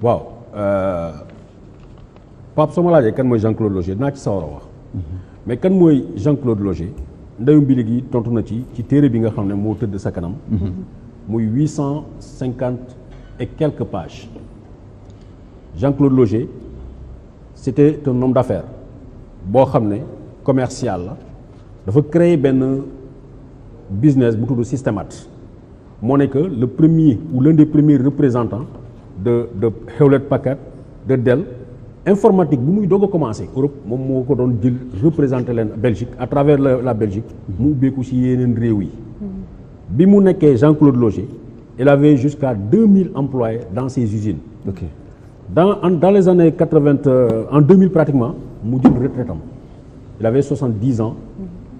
waaw Pape soo ma laajee kan mooy Jean-Claude Loger dinaa ci sawar a wax. mais kan mooy Jean-Claude Loger ndeyu mbili gi tontu na ci téere bi nga xam ne moo tëdd sa kanam. muy 850 et quelques pages. Jean-Claude Loger c'était un homme d'affaires boo xam ne commercial la dafa créer benn business bu tudd Systémate moo nekk le premier ou l'un des premiers représentants de Hewlett-Packard de Dell. Informatique bu muy doog a commencé Europe moom moo ko doon jël représenté leen Belgique à travers la Belgique mu ubbeeku ci yeneen réew yi bi mu nekkee Jean-Claude Loger il avait jusqu'à 2000 employés dans ses usines. Ok. Dans les années 80 en 2000 pratiquement mu jël retraite am il avait 70 ans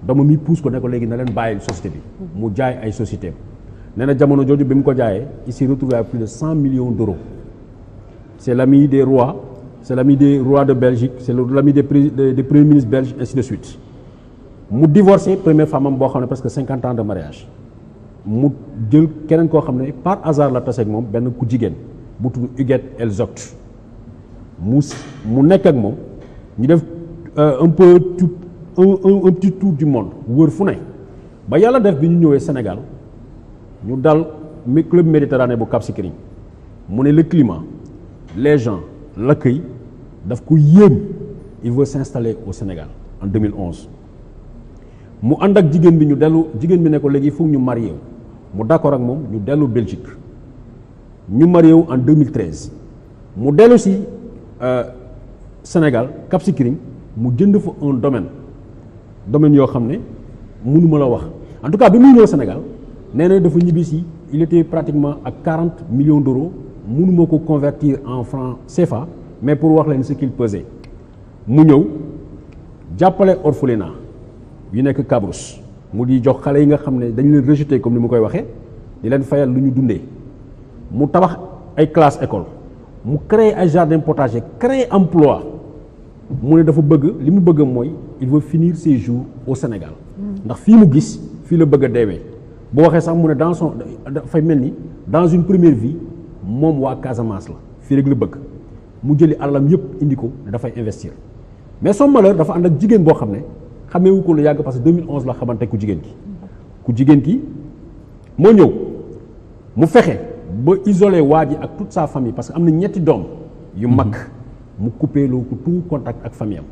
dama mi pousse ko ne ko léegi na leen bàyyil société bi mu jaay ay sociétés nee na jamono jooju bi mu ko jaayee il s'est retrouvé à plus de 100 millions d'euros. C'est l'ami des rois. C'est l'ami des rois de Belgique, c'est l'ami des premiers ministres belges, ainsi de suite. mu divorcé première femme am boo xam ne presque 50 ans de mariage mu jël keneen koo xam ne par hasard la tase ak moom benn ku jigéen bu tudd Huguette Elzocht mu nekk ak moom ñu def un petit tour du monde wër fu ne ba yàlla def bi ñu ñëwee Sénégal ñu dal club méditerranéen bu Cap Skirring mu ne le climat les gens l'accueil daf ko yéem il veut s'installer au Sénégal en 2011 mu ànd ak jigéen bi ñu dellu jigéen bi ne ko léegi foog ñu marié wu mu d'accord ak moom ñu dellu Belgique ñu marié wu en 2013 mu dellu si Sénégal Cap Skirring mu jënd fa un domaine yoo xam ne mënuma la wax en tout cas bi muy ñëw Sénégal nee na dafa ñibbi si il était pratiquement à 40 millions d'euros mënuma ko convertir en francs CFA mais pour wax leen ce qu'il pesait mu ñëw jàppale orphelinat yu nekk Cabrousse mu di jox xale yi nga xam ne dañu leen rejeté comme ni mu koy waxee di leen fayal lu ñu dundee mu tabax ay classe école mu créer ay jardin potager créer emploi mu ne dafa bëgg li mu bëgg mooy il veut finir ses jours au Sénégal ndax fii mu gis fii la bëgg a deewee boo waxee sax mu ne dans son dafay mel ni dans une première vie moom waa Casamance la fii rek la bëgg mu jëli alalam yëpp indi ko ne dafay investir mais son malheur dafa ànd ak jigéen boo xam ne xameewu ko lu yàgg parce que 2011 la xamante ku jigéen ki moo ñëw mu fexe ba isolé waa ji ak toute sa famille parce que am na ñetti doom yu mag mu coupé loo ko tout contact ak famille am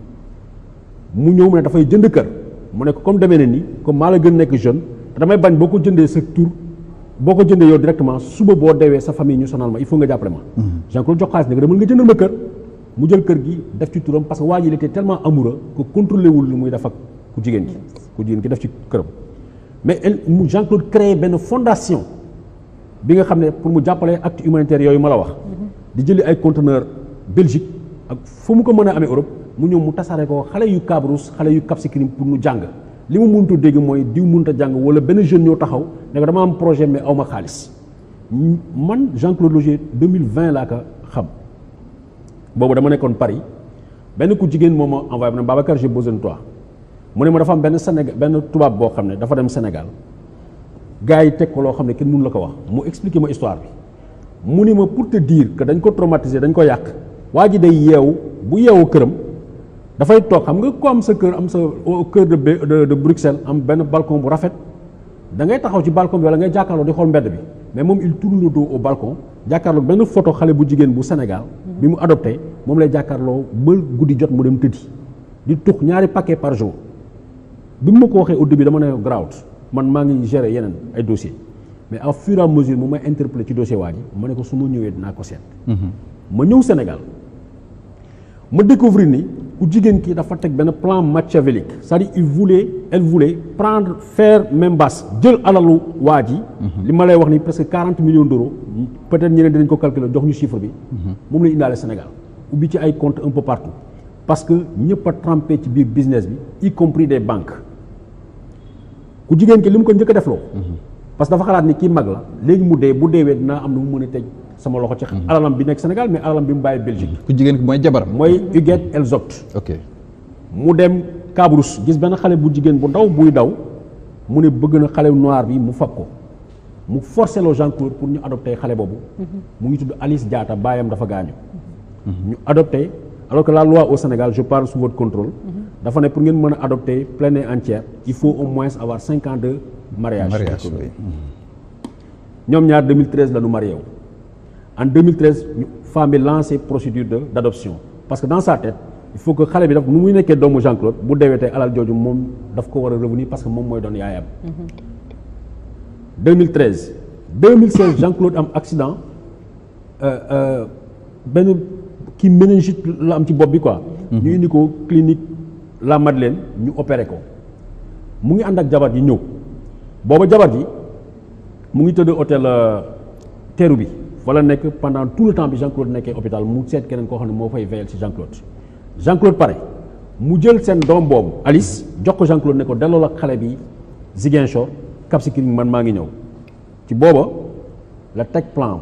mu ñëw mu ne dafay jënd kër mu ne ko comme demee na ni comme maa la gën nekk jeune te damay bañ boo ko jëndee sa tur boo ko jëndee yow directement suba boo deewee sa famille ñu sonal ma il faut nga jàppale ma Jean-Claude jox xaalis ne demal nga jëndal ma kër mu jël kër gi def ci turam parce que waa ji il était tellement amoureux que contrôlé wul lu muy def ak ku jigéen ki def ci këram mais mu Jean-Claude créé benn fondation bi nga xam ne pour mu jàppale acte humanitaire yooyu ma la wax di jëli ay conteneurs Belgique ak fu mu ko mën a amee Europe mu ñëw mu tasaare ko xale yu Cabrousse xale yu Cap Skirring pour mu jàng li mu mënut a dégg mooy diw mënut a jàng wala benn jeune ñoo taxaw ne ko dama am projet mais awma xaalis man Jean-Claude Loger 2020 laa ko xam boobu dama nekkoon Paris benn ku jigéen moom ma envoyé ma ne Babacar j'ai besoin de toi mu ne ma dafa am benn tubaab boo xam ne dafa dem Sénégal gars yi teg ko loo xam ne kenn mënu la ko wax mu expliquer ma histoire bi mu ni ma pour te dire que dañ ko traumatiser dañ ko yàq waa ji day yeewu bu yeewu këram dafay toog xam nga ko am sa kër am sa au cœur de Bruxelles am benn balcon bu rafet da ngay taxaw ci balcon bi wala ngay jàkkaarloo di xool mbedd bi mais moom il tourne le dos au balcon jàkkaarloo benn photo xale bu jigéen bu Sénégal bi mu adopté moom lay jàkkaarloo ba guddi jot mu dem tëddi di tux 2 paquets par jour bi mu ma ko waxee au début dama ne grawt man maa ngi gérer yeneen ay dossiers mais à fur et à mesure mu may interpellé ci dossier waa ji ma ne ko su ma ñëwee dinaa ko seet ma ñëw Sénégal ma découvrir ni ku jigéen ki dafa teg benn plan machiavélique c'est-à-dire elle voulait prendre faire main basse jël alalu waa ji li ma lay wax ni presque 40 millions d'euros peut-être ñeneen dinañ ko calculer jox ñu chiffre bi moom la indaale Sénégal ubbi ci ay comptes un peu partout parce que ñëpp a trempé ci biir business bi y compris des banques ku jigéen ki li mu ko njëkk a defloo parce que dafa xalaat ni kii mag la léegi mu dee bu deewee dinaa am na mu mën a tëj sama loxo ci alalam bi nekk Sénégal mais alalam bi mu bàyyi Belgique. ku jigéen ki mooy jabaram. mooy Huguette Elzocht. ok mu dem Cabrousse gis benn xale bu jigéen bu ndaw buy daw mu ne bëgg na xale noir bi mu fab ko mu forcé loo Jean-Claude pour ñu adopté xale boobu. mu ngi tudd Alice Diatta baayam dafa gaañu. ñu adopté alors que la loi au Sénégal je parle sous votre contrôle. dafa ne pour ngeen mën a adopter pleine et entière il faut au moins avoir 5 ans de mariage. Oui. ñoom ñaar 2013 la ñu marié wu. En 2013 ñu femme bi lancé procédure d' adoption parce que dans sa tête il faut que xale bi daf nu muy nekkee doomu Jean-Claude bu deewee alal jooju moom daf ko war a revenir parce que moom mooy doon yaayam. 2013 2016 Jean-Claude am accident benn kii méningite la am ci bopp bi quoi. ñu indi ko clinique La Madeleine ñu opéré ko mu ngi ànd ak jabar ji ñëw booba jabar ji mu ngi tëdd hôtel teeru bi. wala nekk pendant tout le temps bi Jean-Claude nekkee hôpital mu seet keneen koo xam ne moo fay veiller ci Jean-Claude pare mu jël seen doom boobu Alice jox ko Jean-Claude ne ko delloo la xale bi Ziguinchor Cap Skirring man maa ngi ñëw ci booba la teg plan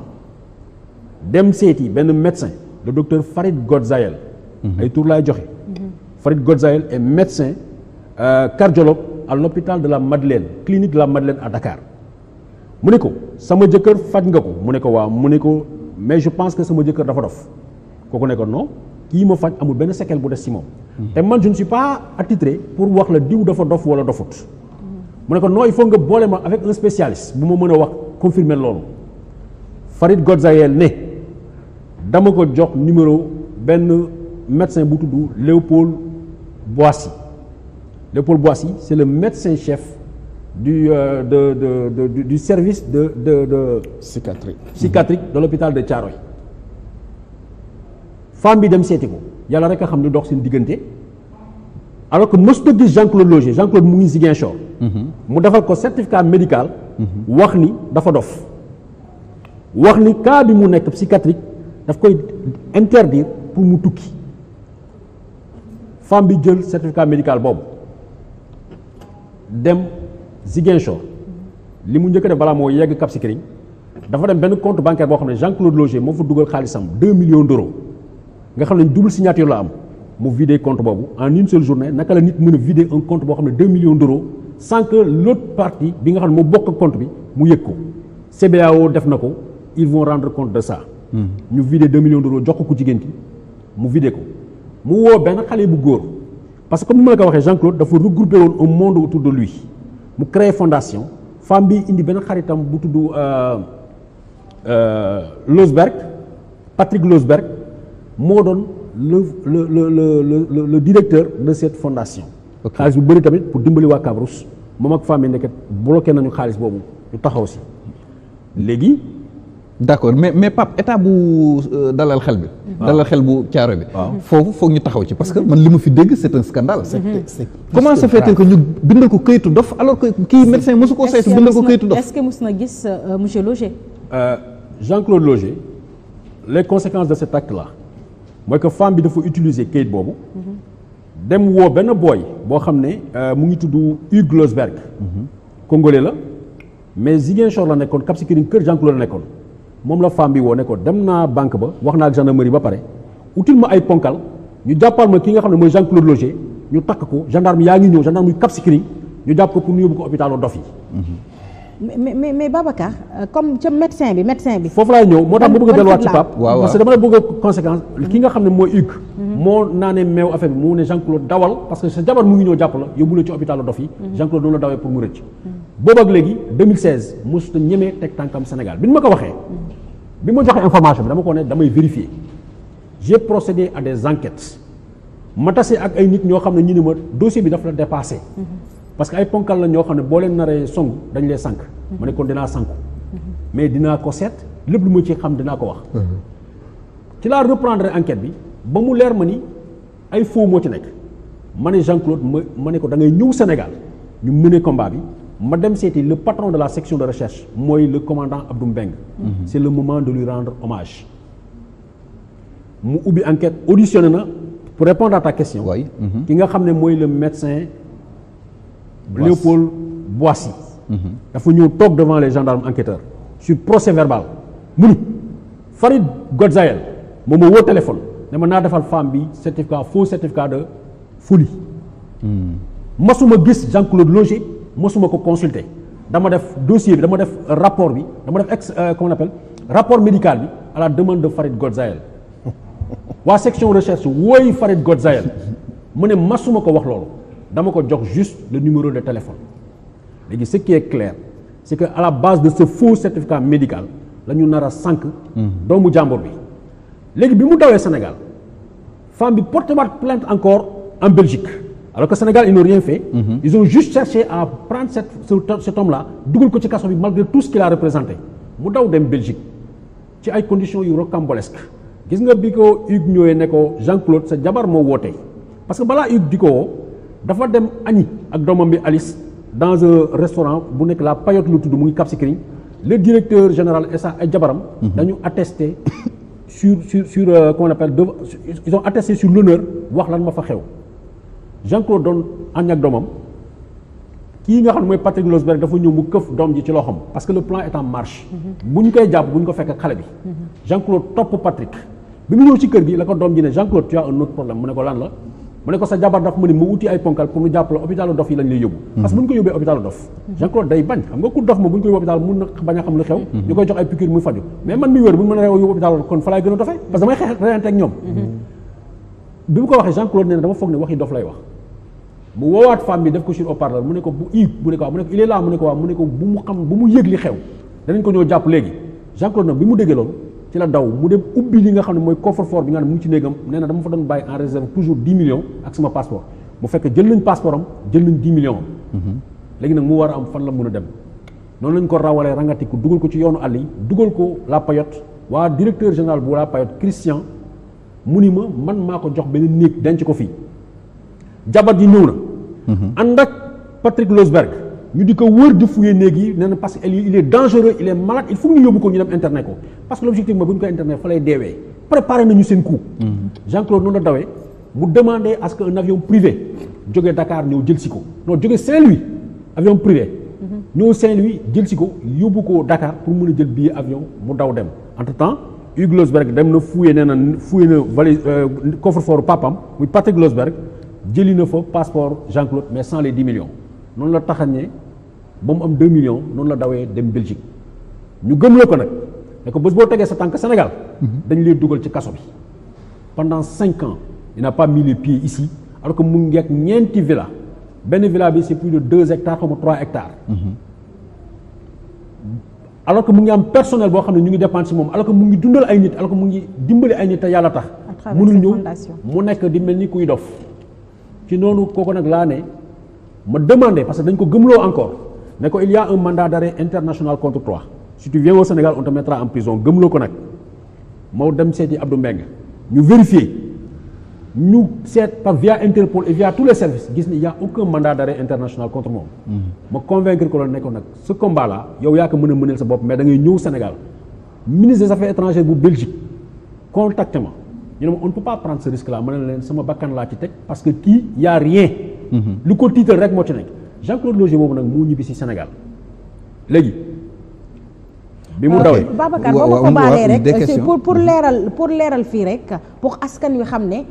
dem seeti benn médecin le docteur Farid Godzaïel ay tur laay joxe Farid Godzaïel est médecin cardiologue à l'hôpital de la Madeleine clinique de la Madeleine à Dakar mu ne ko sama jëkkër faj nga ko mu ne ko waaw mu ne ko mais je pense que sama jëkkër dafa dof kooku ne ko non kii ma faj amul benn séquelle bu des ci moom te man je ne suis pas attitré pour wax la diw dafa dof wala dofut mu ne ko non il faut nga boole ma avec un spécialiste bu ma mën a wax confirmer loolu Farid Godzaïel ne dama ko jox numéro benn médecin bu tudd Léopold Boissy c'est le médecin chef du service de psychiatrique de l'hôpital de Thiaroye femme bi dem seeti ko yàlla rek a xam ni dox seen diggante alors que mosut a gis Jean-Claude Loger Jean-Claude mu ngi Ziguinchor mu defal ko certificat médical wax ni dafa dof wax ni cas bi mu nekk psychiatrique daf koy interdire pour mu tukki femme bi jël certificat médical boobu dem Ziguinchor li mu njëkk a def balaa moo yegg Cap Skirring dafa dem benn compte bancaire boo xam ne Jean-Claude Loger moo fa dugal xaalisam 2 millions d'euros nga xam ne double signature la am mu vider compte boobu en une seule journée naka la nit mën a vider un compte boo xam ne 2 millions d'euros sans que l'autre partie bi nga xam ne moo bokk compte bi mu yëg ko CBAO def na ko ils vont rendre compte de ça. ñu vider 2 millions d'euros jox ko ku jigéen ki mu vider ko mu woo benn xale bu góor parce que comme ni ma la ko waxee Jean-Claude dafa regrouper woon un monde autour de lui. mu créé fondation femme bi indi benn xaritam bu tudd Losberg Patrick Losberg moo doon le directeur de cette fondation. xaalis bu bëri tamit pour dimbali waa Cabrousse moom ak femme yi nekk bloqué nañu xaalis boobu ñu taxaw si léegi. d'accord mais Pape état bu dalal xel bi. dalal xel bu caaro bi. foofu foog ñu taxaw ci parce que man li ma fi dégg c'est un scandale. comment se fait-il que ñu bindal ko këyitu dof alors que kii médecin mosu koo saytu bindal ko këyitu dof. est-ce que mos na gis monsieur Loger. Jean-Claude Loger les conséquences de cet acte là mooy que femme bi dafa utiliser këyit boobu. dem woo benn boy boo xam ne mu ngi tudd Hugues Losberg. congolais la mais Ziguinchor la nekkoon Cap Skirring kër Jean-Claude la nekkoon. moom la femme bi woo ne ko dem naa banque ba wax naa ak gendarmerie ba pare util ma ay ponkal ñu jàppal ma ki nga xam ne mooy Jean-Claude Loger ñu takk ko gendarme yaa ngi ñëw gendarme yu Cap Skirring ñu jàpp ko pour ñu yóbbu ko hôpitalu dof yi. mais Babacar comme ca médecin bi. foofu laay ñëw moo tax ma bëgg a delluwaat ci Pape. waaw parce que dama la bëgg a conséquence ki nga xam ne mooy Hugues. moo naanee meew affaire bi mu ne Jean-Claude dawal parce que sa jabar mu ngi ñëw jàpp la yóbbu la ci hôpitalu dof yi. Jean-Claude doon la dawee pour mu rëcc. boobu ak léegi 2016 mosut a ñemee teg tànkam Sénégal bi ñu ma ko waxee. bi ma joxe information bi dama ko ne damay vérifier j'ai procédé à des enquêtes ma tase ak ay nit ñoo xam ne ñu ne ma dossier bi daf la dépassé parce que ay ponkal la ñoo xam ne boo leen naree song dañ lay sànq ma ne kon dinaa sànku mais dinaa ko seet lépp lu ma ci xam dinaa ko wax ci laa reprendre enquête bi ba mu leer ma ni ay faux moo ci nekk ma ne Jean-Claude ma ne ko da ngay ñëw Sénégal ñu mëne combat bi ma dem seeti le patron de la section de recherche mooy le commandant Abdou Mbengue. C'est le moment de lui rendre hommage mu ubbi enquête auditionné na pour répondre à ta question. ki nga xam ne mooy le médecin Léopold Boissy. dafa ñëw toog devant les gendarmes enquêteurs sur procès verbal mu ni Farid Godzaïel moom ma woo téléphone ne ma naa defal femme bi faux certificat de folie. masuma gis Jean-Claude Loger mosuma ko consulter dama def dossier bi dama def rapport bi dama def comment on appelle rapport médical bi à la demande de Farid Godzaïel waa section recherche wooy Farid Godzaïel mu ne masuma ko wax loolu dama ko jox juste le numéro de téléphone léegi ce qui est clair c'est que à la base de ce faux certificat médical la ñu nar a sànq doomu jàmbur bi léegi bi mu dawee Sénégal femme bi porté waat plainte encore en Belgique alors que Sénégal ils n'ont rien fait ils ont juste cherché à prendre cet homme là dugal ko ci kaso bi malgré tout ce qu'il a représenté mu daw dem Belgique ci ay conditions yu rocambolesques gis nga bi ko Hugues ñëwee ne ko Jean-Claude sa jabar moo wootee parce que balaa Hugues di ko woo dafa dem añi ak doomam bi Alice dans un restaurant bu nekk la Payotte lu tudd mu ngi Cap Skirring le directeur général et sa ay jabaram dañu attesté sur comment on appelle ils ont attesté sur l'honneur wax lan ma fa xew Jean-Claude doon añ ak doomam kii nga xam ne mooy Patrick Losberg dafa ñëw mu këf doom ji ci loxoom parce que le plan est en marche bu ñu koy jàpp bu ñu ko fekk ak xale bi Jean-Claude topp Patrick bi mu ñëw ci kër gi la ko doom ji ne Jean-Claude tu as un autre problème mu ne ko lan la mu ne ko sa jabar dafa ma ni mu uti ay ponkal pour ñu jàpp la hôpitalu dof yi lañ lay yóbbu parce que bu ñu ko yóbbee hôpitalu dof Jean-Claude day bañ xam nga ku dof ma bu ñu ko yóbbu hôpital mun na bañ a xam lu xew ñu koy jox ay piqûre muy faju mais man mi wér bu ñu mën a yóbbu hôpital kon fa laay gën a dofee parce que damay xeex reyante ak ñoom bi mu ko waxee Jean-Claude nee na dama foog ne waxi dof lay wax mu woowaat femme bi def ko sur haut-parleur mu ne ko bu mu ne ko waaw mu ne ko il est là mu ne ko waaw mu ne ko bu mu xam bu mu yëg li xew danañ ko ñëw jàpp léegi Jean-Claude nag bi mu déggee loolu ci la daw mu dem ubbi li nga xam ne mooy coffre-fort bi nga xam ne mu ngi ci néegam nee na dama fa doon bàyyi en réserve toujours 10 millions ak sama passeport mu fekk jël nañ passeport am jël nañ 10 millions am léegi nag mu war a am fan la mën a dem noonu lañ ko rawalee rangatiku dugal ko ci yoonu àll yi dugal ko la Payotte waa directeur général bu la Payotte Christian mu ni ma man maa ko jox benn néeg denc ko fii jabar ji ñëw na ànd ak Patrick Losberg ñu di ko wër di fouiller néeg yi nee na parce que il est dangereux il est malade il faut ñu yóbbu ko ñu dem internet ko parce que l'objectif mooy bu ñu koy internet fa lay deewee préparé nañu seen coup Jean-Claude noonu la dawee mu demandé à ce que un avion privé jógee Dakar ñëw jël si ko non jógee Saint-Louis avion privé ñëw Saint-Louis jël si ko yóbbu ko Dakar pour mën a jël billet avion mu daw dem entre temps Hugues Losberg dem na fouiller nee na valise coffre-fort papam muy Patrick Losberg jëli na fa passeport Jean-Claude mais sans les 10 millions noonu la taxañee ba mu am 2 millions noonu la dawee dem Belgique ñu gëmloo ko nag ne ko bés boo tegee sa tànk Sénégal dañu lay dugal ci kaso bi pendant 5 ans il n'a pas mis les pieds ici alors que mu ngi ak ñeenti villa benn villa bi c'est plus de 2 hectares comme 3 hectares alors que mu ngi am personnel boo xam ne ñu ngi dépendre ci moom alors que mu ngi dundal ay nit alors que mu ngi dimbali ay nit te yàlla tax mënul ñëw mu nekk di mel ni kuy dof ci noonu kooku nag laa ne ma demandé parce que dañ ko gëmloo encore ne ko il y a un mandat d'arrêt international contre toi si tu viens au Sénégal on te mettra en prison gëmloo ko nag moo dem seeti Abdou Mbengue ñu vérifier ñu seet par via Interpol et via tous les services gis ni il y a aucun mandat d'arrêt international contre moom ma convaincre ko la ne ko nag ce combat là yow yaa ko mën a mëneel sa bopp mais da ngay ñëw Sénégal ministre des affaires étrangères bu Belgique contacte ma ñu ne ma on ne peut pas prendre ce risque là ma ne leen sama bakkan laa ci teg parce que kii y a rien lu ko tiital rek moo ci nekk Jean-Claude Logier boobu nag moo ñibbi si Sénégal léegi bi mu dawee Babacar boo ma ko baalee rek pour leeral fii rek pour askan wi xam ne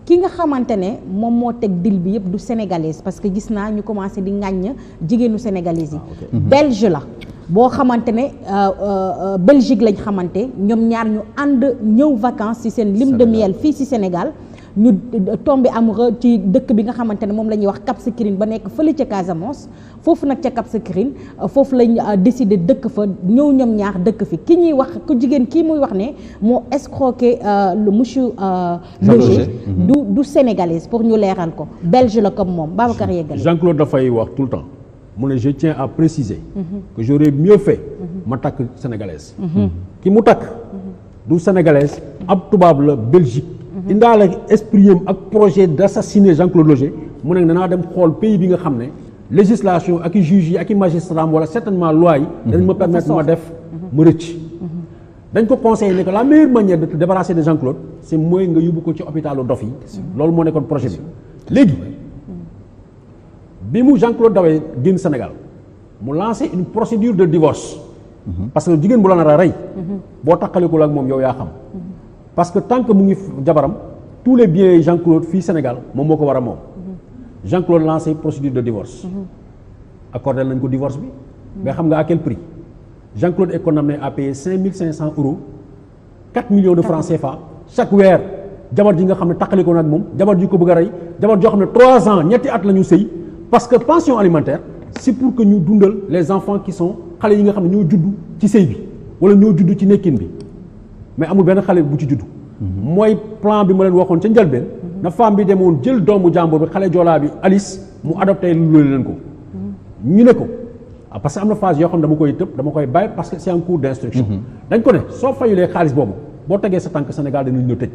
ki nga xamante ne moom moo teg dil bi yëpp du sénégalaise parce que gis naa ñu commencé di ŋàññ jigéenu sénégalais yi belge la boo xamante ne Belgique lañ xamante ñoom ñaar ñu ànd ñëw vacances ci seen lune de miel fii ci Sénégal ñu tombé amoureux ci dëkk bi nga xamante ne moom la ñuy wax Cap Skirring ba nekk fële ca Casamance foofu nag ca Cap Skirring foofu lañ décidé dëkk fa ñëw ñoom ñaar dëkk fi ki ñuy wax ku jigéen kii muy wax ne moo escroqué le monsieur Logier du sénégalaise pour ñu leeral ko belge la comme moom Babacar yeggali Jean-Claude dafay wax tout le temps mu ne je tiens à préciser que j'aurais mieux fait ma takk sénégalaise ki mu takk du sénégalaise ab tubaab la Belgique indaale esprit am ak projet d'assassiner Jean-Claude Logier mu ne danaa dem xool pays bi nga xam ne législation ak i juges yi ak i magistrats wala certainement loi yi danañ ma permettre ma def ma rëcc dañ ko conseillé ne que la meilleure manière de te débarrasser de Jean-Claude c'est mooy nga yóbbu ko ci hôpitalu dof yi loolu moo nekkoon projet bi léegi bi mu Jean-Claude dawee génn Sénégal mu lancé une procédure de divorce parce que jigéen bu la nar a rey boo takkalikul ak moom yow yaa xam parce que tant que mu ngi jabaram tous les biens Jean-Claude fii Sénégal moom moo ko war a moom Jean-Claude lancé procédure de divorce accordé nañ ko divorce bi mais xam nga à quel prix Jean-Claude est condamné à payer 5500 €, 4 millions de francs CFA chaque weer jabar ji nga xam ne taqali ko nag moom jabar ji ko bëgg a rey jabar joo xam ne 3 ans ñetti at la ñu sëy parce que pension alimentaire c'est pour que ñu dundal les enfants qui sont xale yi nga xam ne ñoo juddu ci sëy bi wala ñoo juddu ci nekkin bi mais amul benn xale bu ci juddu. mooy plan bi ma leen waxoon ca njëlbeen. na femme bi demoon jël doomu jàmbur bi xale joolaa bi Alice mu adopté lu leen ko. ñu ne ko parce que am na phase yoo xam ne dama koy tëb dama koy bàyyi parce que c'est en cours d'instruction. dañ ko ne soo fayulee xaalis boobu boo tegee sa tànk Sénégal danañ la tëj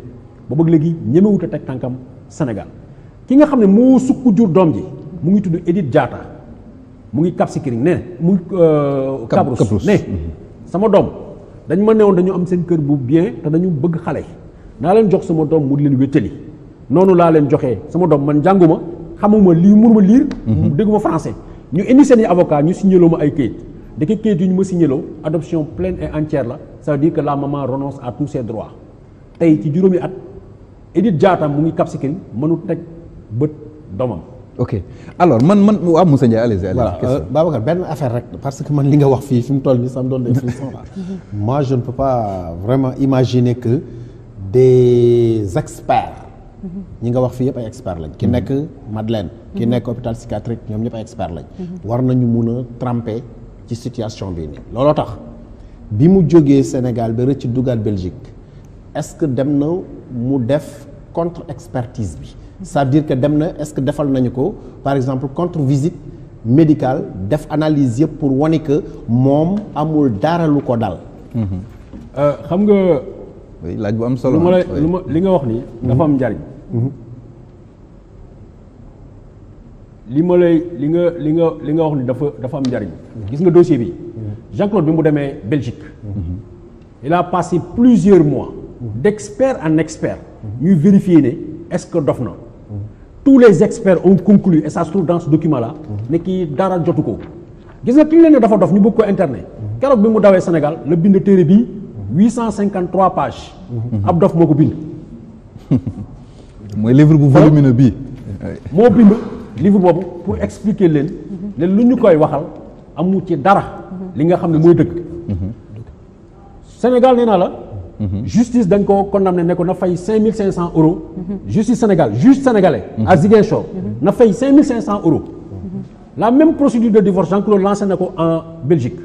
ba bëgg léegi ñemewut a teg tànkam Sénégal ki nga xam ne moo sukk jur doom ji mu ngi tudd Edith Diatta mu ngi Cap Skirring ne mu ngi Kabrousse ne sama doom dañ ma newoon dañu am seen kër bu bien te dañu bëgg xale naa leen jox sama doom mu di leen wéttali noonu laa leen joxee sama doom man jànguma xamuma lii mënuma lire dégguma français ñu indi seen i avocat ñu signéloo ma ay këyit dëkk këyit yu ñu ma signéloo adoption pleine et entière la ça veut dire que la maman renonce à tous ses droits tey ci juróomi at Edith Diatta mu ngi Cap Skirring mënut teg bët doomam. ok alors man waaw Moussa Ndiaye allez-y. voilà Babacar benn affaire rek parce que man li nga wax fii fi mu toll nii ça me donne des frissons là. Moi je ne peux pas vraiment imaginer que des experts. ñi nga wax fii yëpp ay experts lañ. ki nekk Madeleine. ki nekk hôpital psychiatrique ñoom ñëpp ay experts lañ. war nañu mun a tremper ci situation bii nii. looloo tax bi mu jógee Sénégal ba rëcc dugaat Belgique est-ce que dem na mu def contre expertise bi. ça veut dire que dem na est-ce que defal nañu ko par exemple contre visite médicale def analyse yëpp pour wane que moom amul dara lu ko dal. xam nga. laaj bu am solo li nga wax nii. dafa am njariñ. li nga wax ni dafa am njariñ. gis nga dossier bi. Jean-Claude bi mu demee Belgique. il a passé plusieurs mois. d'expert en expert. ñuy vérifier ne est-ce que dof na. tous les experts ont conclu et ça se trouve dans ce document là. ne kii dara jotu ko. gis nga ki ñu leen ne dafa dof ñu bëgg ko internet. keroog bi mu dawee Sénégal la bind téere bii 853 pages. ab dof moo ko bind. mooy livre bu volumineux bii. moo bind livre boobu pour expliquer leen. ne lu ñu koy waxal amu ci dara. li nga xam ne mooy dëgg. Sénégal nee naa la. justice dañ ko condamné ne ko na fay 5500 €. justice Sénégal juge sénégalais. à Ziguinchor. na fay 5500 €. la même procédure de divorce Jean-Claude lancé na ko en Belgique.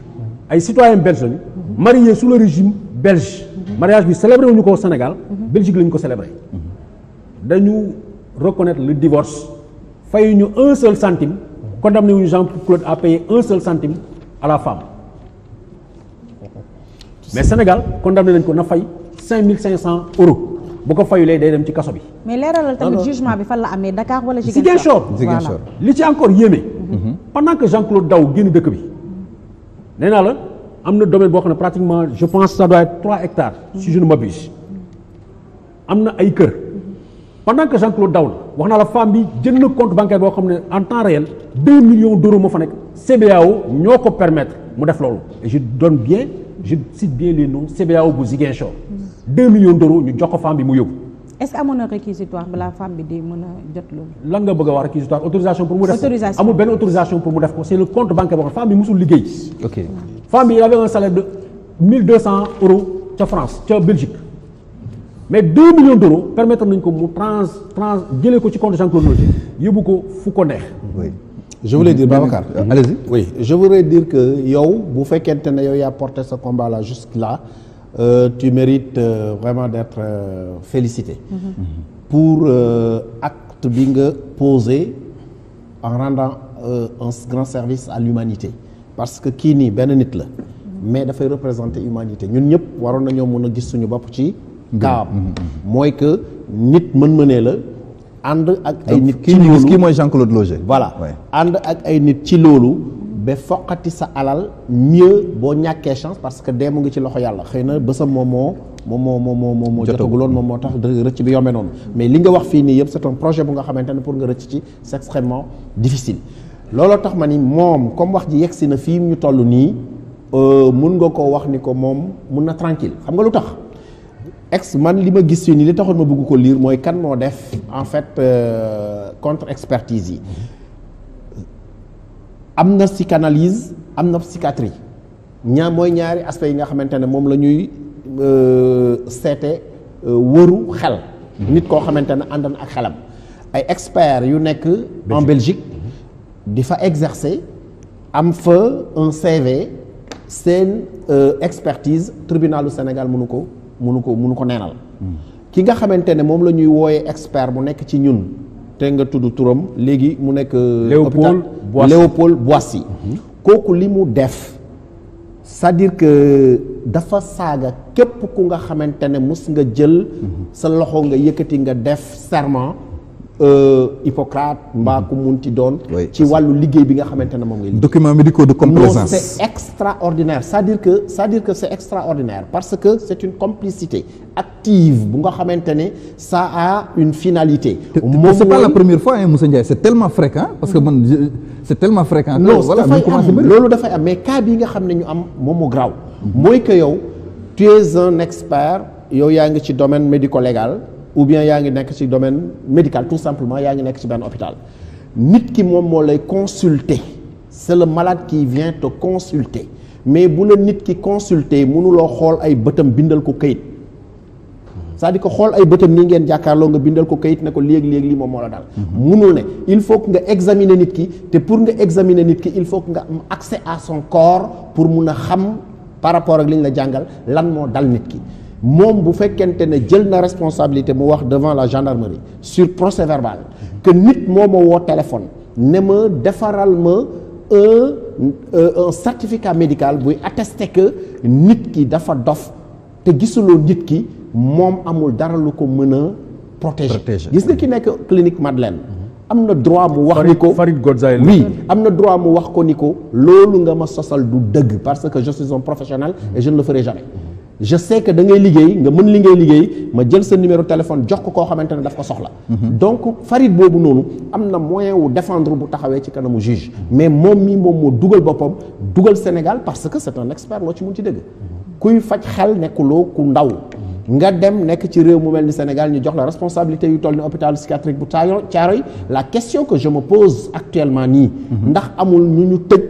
ay citoyens belges lañu. mariés sous le régime belge. mariage bi célébré wuñu ko au Sénégal. Belgique lañu ko célébré. dañu reconnaître le divorce. fayuñu un seul centime. condamné wuñu Jean-Claude à payer un seul centime à la femme. mais Sénégal condamné nañ ko na fay 5500 €. bu ko fayulee day dem ci kaso bi. mais leeralal tamit jugement bi fan la amee Dakar wala Ziguinchor. li ci encore yéeme. pendant que Jean-Claude Daw génn dëkk bi. nee naa la am na domaine boo xam ne pratiquement je pense ça doit être 3 hectares. si je ne m'abuse. am na ay kër. pendant que Jean-Claude Daw la wax naa la femme bi jënd na compte bancaire boo xam ne en temps réel 2 millions d'euros moo fa nekk. CBAO ñoo ko permettre mu def loolu. et je cite bien les noms CBAO bu Ziguinchor. 2 millions d'euros ñu jox ko femme bi mu yóbbu. est-ce que amoon na réquisitoire balaa femme bi di mën a jot loolu. lan nga bëgg a wax réquisitoire autorisation pour mu def. autorisation amul benn autorisation pour mu def ko c'est le compte bancaire boo xam femme bi musul liggéey. ok femme bi il avait un salaire de 1200 € ca France ca Belgique mais 2 millions d'euros permettre nañ ko mu jëlee ko ci compte Jean-Claude Lodji yóbbu ko fu ko neex. oui. je voulais dire Babacar. allez-y. oui je voudrais dire que yow bu fekkente ne yow yaa porté ce combat là jusque-là tu mérites vraiment d'être félicité. pour acte bi nga posé en rendant un grand service à l'humanité parce que kii nii benn nit la. mais dafay représenter humanité ñun ñëpp waroon nañoo mën a gis suñu bopp ci. kaam mooy que nit mën-mënee la. ànd ak ay nit ci loolu kii mooy Jean-Claude Lodji. voilà ànd ak ay nit ci loolu ba foqati sa alal mieux boo ñàkkee chance parce que dee mu ngi ci loxo yàlla xëy na bésam moom moo jotaguloon moom moo tax rëcc bi yombe noonu mais li nga wax fii nii yëpp c'est un projet bu nga xamante ne pour nga rëcc ci c'est extrêmement difficile looloo tax ma ni moom comme wax ji yegsi na fii ñu toll nii mun nga koo wax ni ko moom mun na tranquille xam nga lu tax man li ma gis fii nii li taxoon ma bëgg ko lire mooy kan moo def en fait contre expertise yi am na psychanalyse am na psychiatrie mooy ñaari aspects yi nga xamante ne moom la ñuy seete wëru xel nit koo xamante ne ànd na ak xelam ay experts yu nekk en Belgique di fa exercer am fa un CV seen expertise tribunalu Sénégal mënu ko neenal ki nga xamante ne moom la ñuy wooyee expert mu nekk ci ñun te nga tudd turam léegi mu nekk Léopold Boissy kooku li mu def c'est-à-dire que dafa saaga képp ku nga xamante ne mus nga jël sa loxo nga yëkkati nga def serment Hippocrate mbaa ku munti doon ci wàllu liggéey bi nga xamante ne moom ngay liggéey. Documents médicaux de complaisance. Non, c'est extraordinaire c'est-à-dire que c'est extraordinaire parce que c'est une complicité active bu nga xamante ne ça a une finalité. moom c'est pas la première fois hein Moussa Ndiaye c'est tellement fréquent parce que man c'est tellement fréquent. non loolu dafay am mais cas bii nga xam ne ñu am moom moo graaw. mooy que yow tu es un expert yow yaa ngi ci domaine médico-légal. ou bien yaa ngi nekk ci domaine médical tout simplement yaa ngi nekk ci benn hôpital nit ki moom moo lay consulter c'est le malade qui vient te consulter mais bu la nit ki consulter mënuloo xool ay bëtam bindal ko kayit c'est-à-dire que xool ay bëtam nii ngeen jàkkaarloo nga bindal ko kayit ne ko léegi lii moom moo la dal mënul ne il faut que nga examiner nit ki te pour nga examiner nit ki il faut que nga am accès à son corps pour mun a xam par rapport ak li ñu la jàngal lan moo dal nit ki moom bu fekkente ne jël na responsabilité mu wax devant la gendarmerie sur procès verbal que nit moo ma woo téléphone ne ma defaral ma un certificat médical buy attester que nit ki dafa dof te gisuloo nit ki moom amul dara lu ko mën a protéger gis nga ki nekk clinique Madeleine am na droit mu wax ni ko Farid Godzaï oui am na droit mu wax ko ni ko loolu nga ma sosal du dëgg parce que je suis un professionnel et je ne le ferai jamais je sais que da ngay liggéey nga mën li ngay liggéey ma jël sa numéro téléphone jox ko koo xamante ne daf ko soxla donc Farid boobu noonu am na moyen wu défendre bu taxawee ci kanamu juge mais moom moo dugal boppam dugal Sénégal parce que c'est un expert loo ci mun ci dëgg kuy faj xel nekkuloo ku ndaw nga dem nekk ci réew mu mel ni Sénégal ñu jox la responsabilité yu toll ni hôpital psychiatrique bu Thiaroye la question que je me pose actuellement nii ndax amul ñu ñu tëj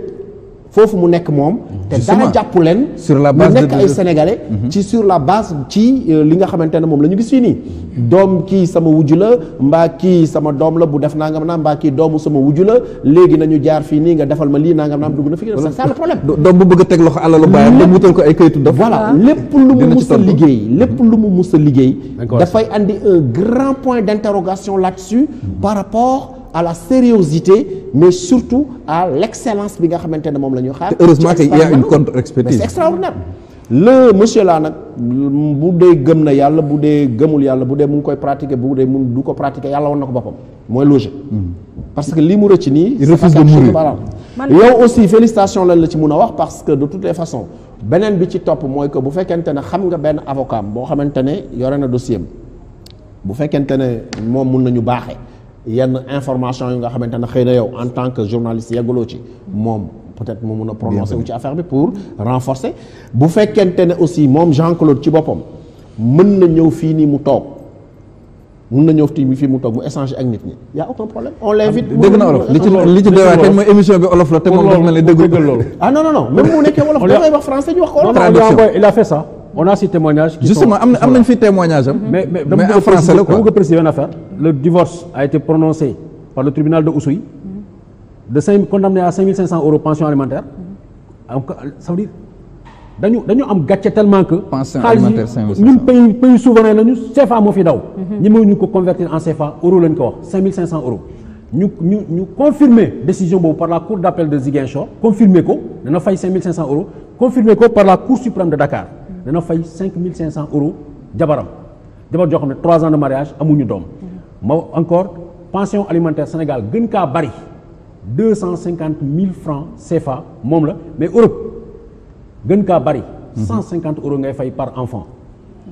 foofu mu nekk moom te dara jàpp leen sur la base ñu nekk ay sénégalais ci sur la base ci li nga xamante ne moom la ñu gis fii nii doom kii sama wujju la mbaa kii sama doom la bu def nangam naam mbaa kii doomu sama wujju la léegi nañu jaar fii nii nga defal ma lii nangam naam dugg na fi c'est ça le problème doom bu bëgg a teg loxo alalu baayam dem wutal ko ay kayitu dof voilà lépp lu mu mus a liggéey dafay andi un grand point d'interrogation là-dessus par rapport à la sérieuxité mais surtout à l'excellence bi nga xamante ne moom la ñu xaar. heureusement qu'il y a une contre-expertise. C'est extraordinaire. Le monsieur là nag bu dee gëm na yàlla bu dee gëmul yàlla bu dee mu ngi koy pratiquer bu dee mu du ko pratiquer yàlla woon na ko boppam mooy logique. parce que li mu rëcc nii. il refuse de mourir. yow aussi félicitations lan la ci mun a wax parce que de toutes les façons beneen bi ci topp mooy que bu fekkente ne xam nga benn avocat boo xamante ne yore na dossier bu fekkente ne moom mun nañu baaxee. yenn information yu nga xamante ne xëy na yow en tant que journaliste yegguloo ci moom peut-être mu mun a prononcer wu ci affaire bi pour renforcer bu fekkente ne aussi moom Jean-Claude ci boppam mën na ñëw fii nii mu toog mën na ñëw fii mu toog mu échanger ak nit ñi y a aucun problème on l'invite. dégg na olof li ci doy waar mooy émission bi olof la te moom dafa mel ni dégg loolu. ah non même mu nekkee wolof dafay wax français ñu wax ko wolof. il a fait ça. On a ces témoignages. Justement, am nañ fi témoignage am. Mais en français la quoi. Dama ko préciser une affaire. Le divorce a été prononcé par le tribunal de Oussouye. Condamné à 5 500 € pension alimentaire. Ça veut dire dañu am gàcce tellement que. pension alimentaire 5 500 ñun pays souverain lañu CFA moo fi daw. ñu ko convertir en CFA euro lañ ko wax 5 500 €. ñu confirmer décision boobu par la cour d'appel de Ziguinchor confirmer ko dana fay 5 500 €. Confirmer ko par la cour suprême de Dakar. dana fay 5 500 € jabar joo xam ne 3 ans de mariage amuñu doom ma encore pension alimentaire Sénégal gën kaa bari 250 000 francs CFA moom la mais Europe gën kaa bari 150 € ngay fay par enfant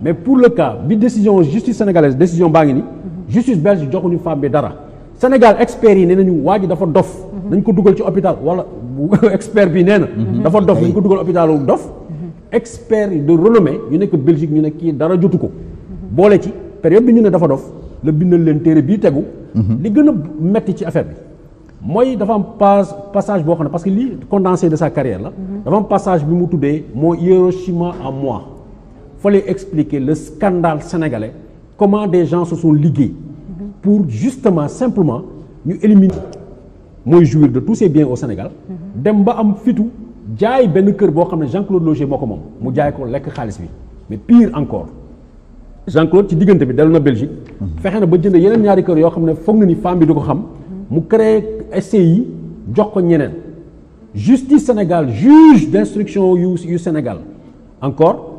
mais pour le cas bi décision justice sénégalaise décision baa ngi ni justice belge joxuñu femme bi dara Sénégal experts yi nee nañu waa ji dafa dof nañ ko dugal ci hôpital wala expert bi nee na dafa dof nañ ko dugal hôpitalu dof experts de renommée ñu nekk Belgique ñu ne kii dara jotu ko boole ci période bi ñu ne dafa dof la bindal leen téere bii tegu li gën a metti ci affaire bi mooy dafa am passage boo xam ne parce que lii condensé de sa carrière la dafa am passage bi mu tuddee moo Hiroshima à moi fallait expliquer le scandale sénégalais comment des gens se sont ligués pour justement simplement ñu éliminer mooy jouir de tous ces biens au Sénégal dem ba am fitu jaay benn kër boo xam ne Jean-Claude Loger moo ko moom mu jaay ko lekk xaalis bi mais pire encore Jean-Claude ci diggante bi dellu na Belgique fexe na ba jënd yeneen ñaari kër yoo xam ne foog na ni femme bi du ko xam mu créé SCI jox ko ñeneen justice Sénégal juge d'instruction yu Sénégal encore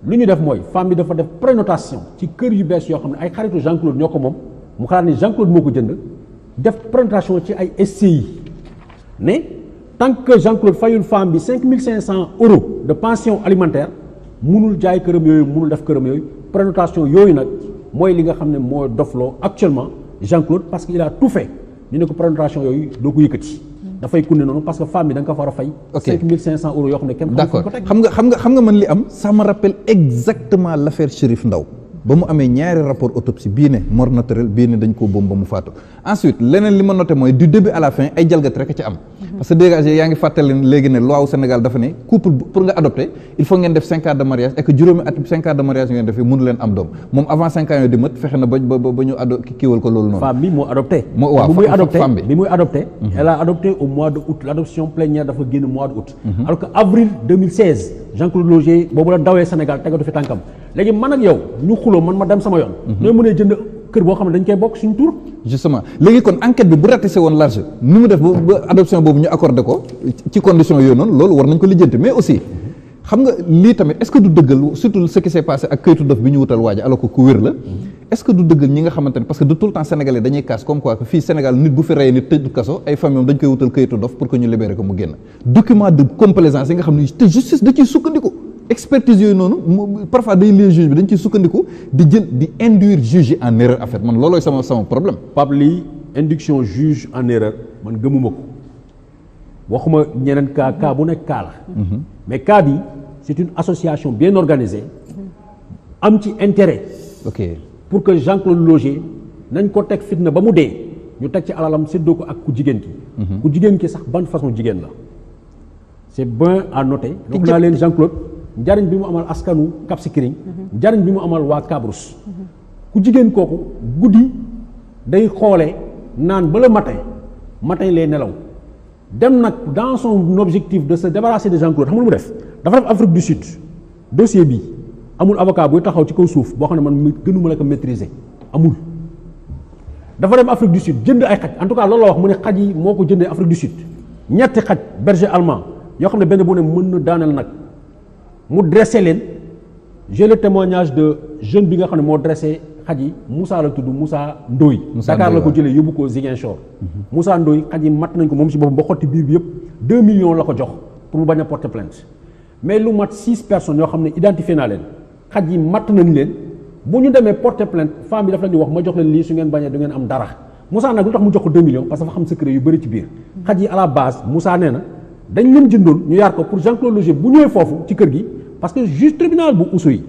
lu ñu def mooy femme bi dafa def prénotation ci kër yu bees yoo xam ne ay xaritu Jean-Claude ñoo ko moom mu xalaat ni Jean-Claude moo ko jënd def prénotation ci ay SCI ne tant que Jean-Claude fayul femme bi 5500 euros de pension alimentaire munul jaay këram yooyu munul def këram yooyu prénotation yooyu nag mooy li nga xam ne moo dofloo actuellement Jean-Claude parce que il a tout fait ñu ne ko prénotation yooyu doo ko yëkkati dafay kunne noonu parce que femme bi da nga ko war a fay. 5500 euros yoo xam ne kenn. d'accord xam nga man li am ça me rappelle exactement l'affaire Chérif Ndaw ba mu amee ñaari rapport autopsie bii ne mort naturelle bii ne dañ koo boom ba mu faatu ensuite leneen li ma noté mooy du début à la fin ay jalgat rek a ci am parce que dégagé yaa ngi fàttali léegi ne loi wu Sénégal dafa ne couple pour nga adopter il faut ngeen def 5 ans de mariage et que juróomi at 5 ans de mariage ngeen defee mënu leen am doom moom avant 5 ans yooyu di mat fexe na ba ñu kiiwal ko loolu noonu. femme bi moo adopté. femme bi muy adopté. Elle a adopté au mois de août l'adoption plénière dafa génn mois de août. alors que avril 2016 Jean-Claude Loger boobu la dawee Sénégal tegatu fi tànkam léegi man ak yow ñu xuloo man ma dem sama yoon. ñooy mënee jënd kër boo xam ne dañ koy bokk suñu tur. justement léegi kon enquête bi bu ratissé woon large ni mu def ba adoption boobu ñu accordé ko ci condition yooyu noonu loolu war nañ ko lijjanti mais aussi xam nga lii tamit est-ce que du dëggal surtout ce qui s'est passé ak këyitu dof bi ñu wutal waaja alors que ku wér la est-ce que du dëggal ñi nga xamante ne parce que de tout le temps sénégalais dañuy kaas comme quoi que fii Sénégal nit bu fi reyee nit tëj kaso ay famille dañ koy wutal këyitu dof pour que ñu libérer ko mu génn document de complaisance yi nga xam ne te justice da ciy sukkandiku expertise yooyu noonu parfois day lié juge bi dañ ciy sukkandiku di jël di induire juge en erreur en fait man loolooy sama problème. Pape lii induction juge en erreur man gëmuma ko waxuma ñeneen cas bu nekk cas la. mais cas bi c'est une association bien organisée am ci intérêt. ok pour que Jean-Claude Loger nañ ko teg fitna ba mu dee ñu teg ci alalam séddoo ko ak ku jigéen ki. ku jigéen ki sax ban façon jigéen la c'est bien à noter. donc naa leen Jean-Claude. njariñ bi mu amal askanu Cap Skirring njariñ bi mu amal waa Cabrousse ku jigéen kooku guddi day xoolee naan ba le matin lay nelaw dem nag dans son objectif de se débarrasser de Jean-Claude xam nga lu mu def dafa def Afrique du Sud dossier bi amul avocat buy taxaw ci kaw suuf boo xam ne man gënuma la ko maîtriser amul dafa dem Afrique du Sud jënd ay xaj en tout cas loolu la wax mu ne xaj yi moo ko jëndee Afrique du Sud ñetti xaj berger allemand yoo xam ne benn bu ne mën na daaneel nag mu dressé leen j'ai le témoignage de jeune bi nga xam ne moo dressé xaj yi Moussa la tudd Moussa Ndoye Dakar la ko jëlee yóbbu ko Ziguinchor Moussa Ndoye xaj yi matt nañ ko moom si boppam ba xotti biir bi yëpp 2 millions la ko jox pour mu bañ a porter plainte mais lu mat 6 personnes yoo xam ne identifié naa leen xaj yi matt nañ leen bu ñu demee porter plainte femme bi daf leen di wax ma jox leen lii su ngeen bañee du ngeen am dara Moussa nag lu tax mu jox ko 2 millions parce que dafa xam secret yu bëri ci biir xaj yi à la base Moussa nee na dañ leen jëndoon ñu yaar ko pour Jean-Claude Loger bu ñëwee foofu ci kër gi parce que juge tribunal bu Oussouye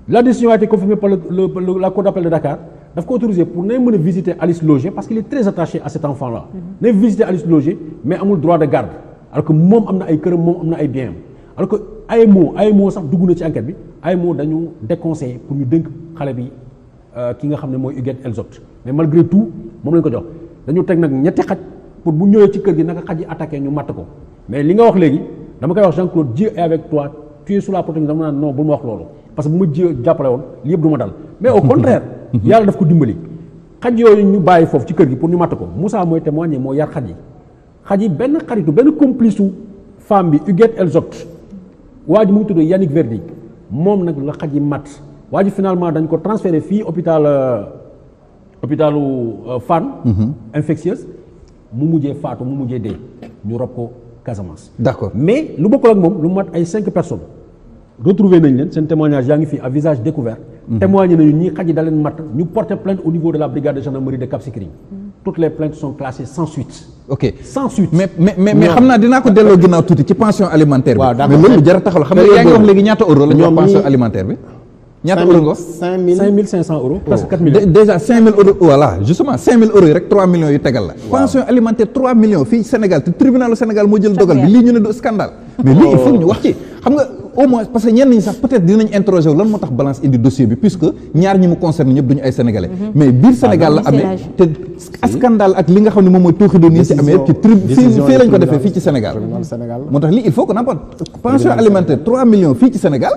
la décision a été confirmée par la cour d'appel de Dakar daf ko autorisé pour ne mën a visiter Alice Loger parce qu'il est très attaché à cet enfant là ne visiter Alice Loger mais amul droit de garde alors que moom am na ay këram moom am na ay biens alors que AMO sax dugg na ci enquête bi AMO dañu déconseillé pour ñu dénk xale bi ki nga xam ne mooy Huguette Elzot mais malgré tout moom lañ ko jox dañu teg nag ñetti xaj pour bu ñëwee ci kër gi naka xaj yi attaqué ñu matt ko mais li nga wax léegi dama koy wax Jean-Claude Dieu est avec toi tu es sous la protection dama naan non bul ma wax loolu parce que bu ma jàppale woon li yëpp du ma dal mais au contraire yàlla daf ko dimbali xaj yooyu ñu bàyyi foofu ci kër gi pour ñu matt ko Moussa mooy témoigner moo yar xaj yi benn xaritu benn complice u femme bi Huguette Elzot waa ji mu ngi tudd Yannick Verdi moom nag la xaj yi matt waa ji finalement dañ ko transféré fii hôpitalu Fann infectieuse mu mujjee faatu mu mujjee dee ñu rob ko Casamance. D'accord mais lu bokkul ak moom lu mat ay 5 personnes retrouvé nañ leen seen témoignage yaa ngi fii à visage découvert. témoigné nañu ñii xaj yi da leen matt ñu porté plainte au niveau de la brigade de gendarmerie de Cap Skirring. toutes les plaintes sont classées sans suite. ok sans suite. mais xam naa dinaa ko delloo ginnaaw tuuti ci pension alimentaire bi. waaw d'accord mais loolu jar a taxawal xam nga yaa ngi wax léegi ñaata euro la ñu wax pension alimentaire bi. ñaata euro nga wax 5500 euros. presque 4 millions. déjà 5000 euros voilà justement 5000 euros yi rek 3 millions yu tegal la. pension alimentaire 3 millions fii Sénégal te tribunalu Sénégal moo jël dogal bi lii ñu ne du scandale. mais lii il faut ñu wax ci xam nga au moins parce que ñenn ñi sax peut-être dinañ interroger wu lan moo tax balance indi dossier bi puisque ñaar ñi mu concerne ñëpp duñu ay sénégalais. mais biir Sénégal la amee te scandale ak li nga xam ne moom mooy tooxi doon yi ci amee yëpp ci fii lañ ko defee fii ci Sénégal. moo tax lii il faut que n'importe pension alimentaire 3 millions fii ci Sénégal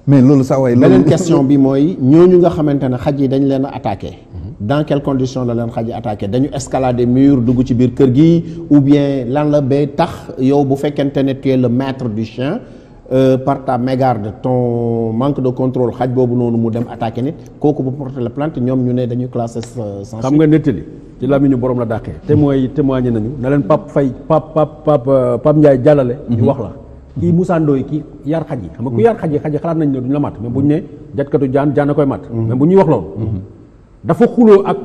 mais loolu saa waay. beneen question bi mooy ñooñu nga xamante ne xaj yi dañ leen a attaqué. dans quelles conditions la leen xaj yi attaqué dañu escalader mur dugg ci biir kër gi ou bien lan la ba tax yow bu fekkente ne tu es le maître du chien par ta mégarde ton manque de contrôle xaj boobu noonu mu dem attaqué nit kooku bu porter la plainte ñoom ñu ne dañu classé sans suite. xam nga nettali ci làmmiñu borom la dàqee. témoigné nañu na leen Pape Ndiaye jàllale. ñu wax la. kii Moussa Ndoye kii yar xaj yi xam nga ku yar xaj yi xalaat nañ ne duñu la mat mais bu ñu ne jatkatu jaan a koy mat mais bu ñuy wax loolu dafa xuloo ak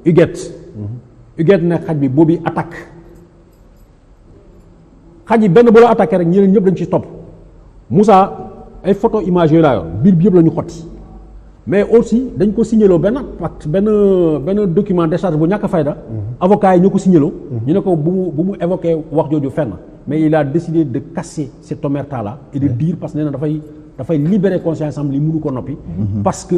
Huguette ne xaj bi boobu attaque xaj yi benn bu la attaqué rek ñeneen ñëpp dañ ci topp Moussa ay photo image yooyu laa yor biir bi yëpp la ñu xotti mais aussi dañ ko signaloo benn pacte benn document décharge bu ñàkk fayda avocat yi ñoo ko signaloo ñu ne ko bu mu évoqué wax jooju fenn mais il a décidé de casser cette omerta-là et de dire parce que nee na dafay libérer conscience am li mënu ko noppi parce que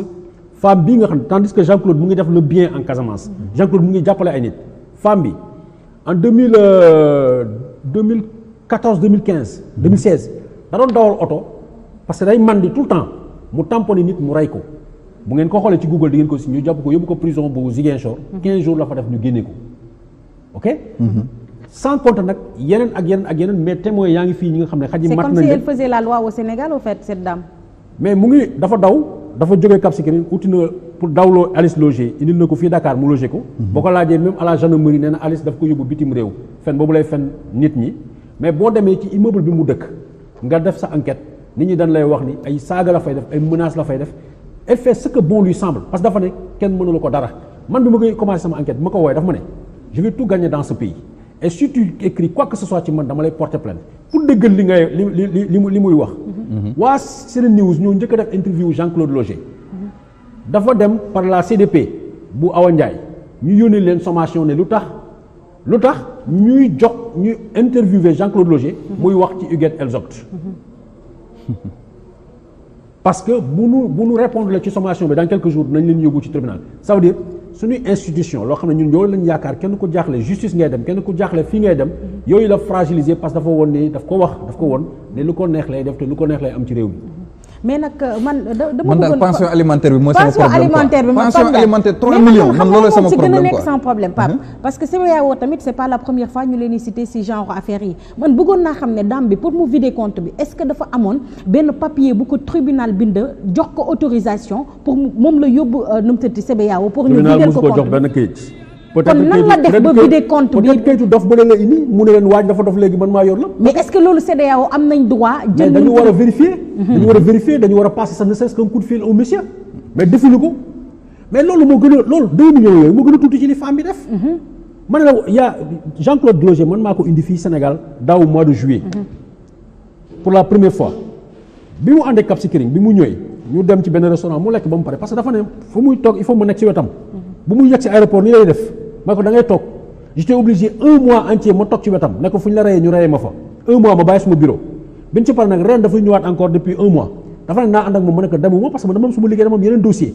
femme bii nga xam tandis que Jean-Claude mu ngi def le bien en Casamance Jean-Claude mu ngi jàppale ay nit femme bi en 2014 2015 2016 da doon dawal oto parce que day mandi tout le temps mu tamponné nit mu rey ko bu ngeen ko xoolee ci Google di ngeen ko si ñu jàpp ko yóbbu ko prison bu Ziguinchor 15 jours la fa def ñu génne ko ok sans compter nag yeneen ak yeneen mais témoins yaa ngi fii ñi nga xam ne xaj yi mat nañ. c'est comme si elle faisait la loi au Sénégal au fait cette dame. mais mu ngi dafa jógee Cap Skirring uti na pour dawloo Alice logé indil na ko fii Dakar mu logé ko. boo ko laajee même à la gendarmerie nee na Alice daf ko yóbbu bitim réew fen boobu lay fen nit ñi mais boo demee ci immeuble bi mu dëkk nga def sa enquête nit ñi dañ lay wax ni ay saaga la fay def ay menaces la fay def elle fait ce que bon lui semble parce que dafa ne kenn mënula ko dara man bi ma koy commencé sama enquête bi ma ko woowee dafa ma ne je vais tout gagner dans ce pays. et si tu écris quoi que ce soit ci man dama lay porter plainte pour dëggal li muy wax. waa Sene News ñoo njëkk a def interview Jean-Claude Loger. dafa dem par la CDP bu Awa Ndiaye ñu yónnee leen sommation ne lu tax ñuy interviewer Jean-Claude Loger. muy wax ci Huguette Elzoct. parce que bu nu répondre la ci sommation bi dans quelques jours nañ leen yóbbu ci tribunal ça veut dire. suñuy institution loo xam ne ñun yooyu lañ yaakaar kenn ku jaaxle justice ngay dem kenn ku jaaxle fii ngay dem yooyu la fragiliser parce que dafa woon ne daf ko woon ne lu ko neex lay def te lu ko neex lay am ci réew mi. mais nag dama bëggoon daal pension alimentaire bi mooy sama problème pension alimentaire 3 millions man loolu sama problème quoi. nekk sans problème Pape parce que CBAO tamit c'est pas la première fois ñu leen di citer ci genre affaire yi man bëggoon naa xam ne dame bi pour mu vider compte bi est-ce que dafa amoon benn papier bu ko tribunal bind jox ko autorisation pour moom la yóbbu nu mu tëdd CBAO pour ñu vider ko compte jox benn kayit. kon nan la def ba vider compte bi peut-être kayitu dof ba la indi mu ne leen waaj dafa dof léegi man maa yor la. mais est-ce que loolu CEDEAO am nañ droit. jël dañu war a vérifier dañu war a passer ne serait-ce qu'un coup de fil au monsieur mais defuñu ko mais loolu moo gën a loolu 2 millions yooyu moo gën a tuuti ci li femme bi def. man la yaa Jean-Claude Loger man maa ko indi fii Sénégal daaw mois de juillet. pour la première fois bi mu àndee Cap Skirring bi mu ñëwee ñu dem ci benn restaurant mu lekk ba mu pare parce que dafa ne fu muy toog il faut mu nekk ci wetam. bu muy yegg ci aéroport ni lay def ma ko da ngay toog j'étais obligé 1 mois entier ma toog ci wetam ne ko fu ñu la reyee ñu reyee ma fa 1 mois ma bàyyi suma bureau bi ñu ci pare nag ren dafa ñëwaat encore depuis 1 mois dafa ne naa ànd ak moom ma ne ko demuma parce que dama am suma liggéey dama am yeneen dossier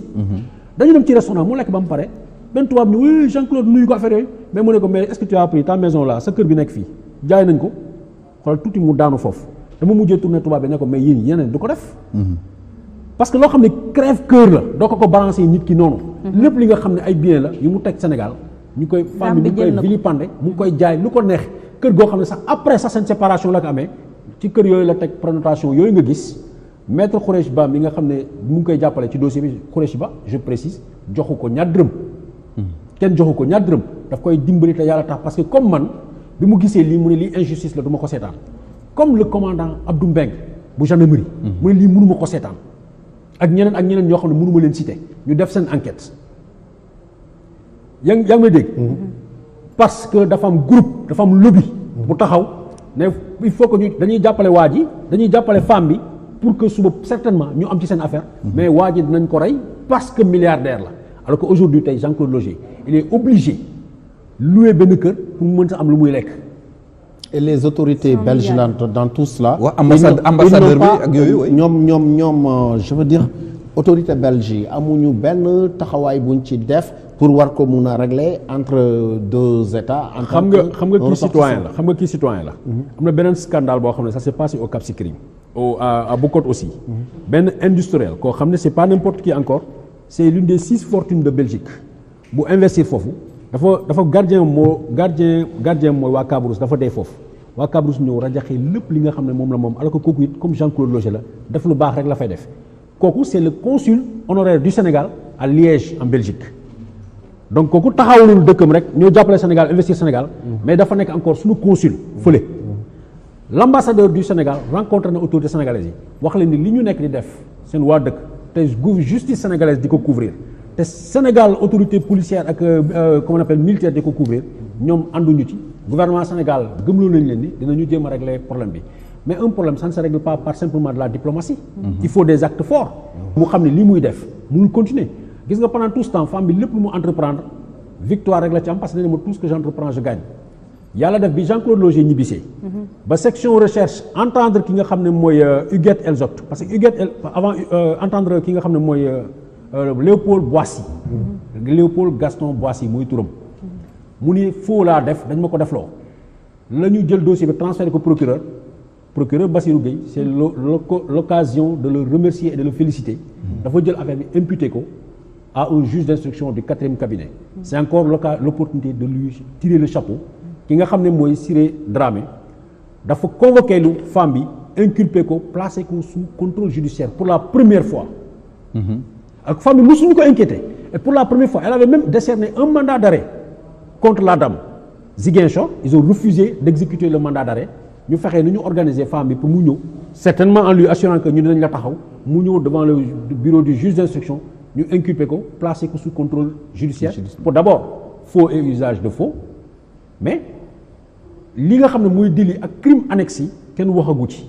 dañu dem ci restaurant mu lekk ba mu pare benn tubaab ni oui Jean-Claude nuyu ko affaire yooyu mais mu ne ko mais est-ce que tu as pris ta maison là sa kër bi nekk fii jaay nañ ko xoolal tuuti mu daanu foofu dama mujjee tourné tubaab bi ne ko mais yéen yeneen du ko def parce que loo xam ne crève-cœur la doo ko balancer nit ki noonu lépp li nga xam ne ay bien la yu mu teg Sénégal ñu koy femme bi ñu koy vilipender mu ngi koy jaay lu ko neex kër goo xam ne sax après sax seen séparation la ko amee ci kër yooyu la teg prénotation yooyu nga gis maître Khoureyssi Ba mi nga xam ne mu ngi koy jàppale ci dossier bi Khoureyssi Ba je précise joxu ko ñaar dërëm kenn joxu ko ñaar dërëm daf koy dimbali te yàlla tax parce que comme man bi mu gisee lii mu ne lii injustice la du ma ko seetaan comme le commandant Abdou Mbengue bu gendarmerie mu ne lii mënu ma ko seetaan ak ñeneen ñoo xam ne mënuma leen citer ñu def seen enquête yaa ngi may dégg parce que dafa am groupe dafa am lobby bu taxaw ne il faut que dañuy jàppale waa ji dañuy jàppale femme bi pour que suba certainement ñu am ci seen affaire mais waa ji dinañ ko rey parce que milliardaire la alors que aujourd'hui tey Jean-Claude Loger il est obligé louer benn kër pour mu mën sa am lu muy lekk et les autorités belges dans tout cela. waaw ambassadeur bi ak yooyu. ñoom je veux dire autorité belge yi amuñu benn taxawaay buñ ci def pour war ko mun a régler entre deux États. xam nga kii citoyen la xam nga kii citoyen la. am na beneen scandale boo xam ne ça s'est passé au Cap Skirring. à Boucotte aussi. benn industriel koo xam ne c'est pas n'importe qui encore c'est l'une des 6 fortunes de Belgique bu investir foofu dafa gardien mooy waa Cabrousse dafa dee foofu waa Cabrousse ñëw rajaxee lépp li nga xam ne moom la moom alors que kooku it comme Jean-Claude Loger la def lu baax rek la fay def kooku c'est le consul honoraire du Sénégal à Liège en Belgique donc kooku taxawalul dëkkam rek ñoo jàppale Sénégal investir Sénégal mais dafa nekk encore suñu consul fële l'ambassadeur du Sénégal rencontré na autorités sénégalaises yi wax leen ni li ñu nekk di def seen waa dëkk te justice sénégalaise di ko couvrir te Sénégal autorité policière ak comment on appelle militaire di ko couvrir ñoom ànduñu ci gouvernement Sénégal gëmloo nañ leen ni dinañu jéem a régler problème bi mais un problème ça ne se règle pas par simplement de la diplomatie. Il faut des actes forts. mu xam ne lii muy def mënul continuer gis nga pendant tout ce temps femme bi lépp lu mu entreprendre victoire rek la ci am parce que nee na ma tout ce que j'entreprends je gagne yàlla def bi Jean-Claude Loger ñibbisee. ba section recherche entendre ki nga xam ne mooy Huguette Elzot parce que Huguette avant entendre ki nga xam ne mooy Léopold Boissy. Léopold Gaston Boissy mooy turam. mu ni faux laa def dañ ma ko defloo la ñu jël dossier bi transféré ko procureur Bassirou Gueye c'est l'occasion de le remercier et de le féliciter. dafa jël affaire bi imputé ko à un juge d'instruction du 4e cabinet. c'est encore l'opportunité de lui tirer le chapeau. ki nga xam ne mooy Ciré Dramé dafa convoqué lu femme bi inculpé ko placé ko sous contrôle judiciaire pour la première fois. ak femme bi mosuñu ko inquiété et pour la première fois elle avait même décerné un mandat d'arrêt contre la dame Ziguinchor ils ont refusé d'exécuter le mandat d'arrêt ñu fexee ni ñu organiser femme bi pour mu ñëw certainement en lui assurant que ñu dinañ la taxaw mu ñëw devant le bureau du juge d'instruction ñu inculpé ko placé ko sous contrôle judiciaire pour d'abord faux et usage de faux mais li nga xam ne mooy délit ak crime annexe yi kenn waxagu ci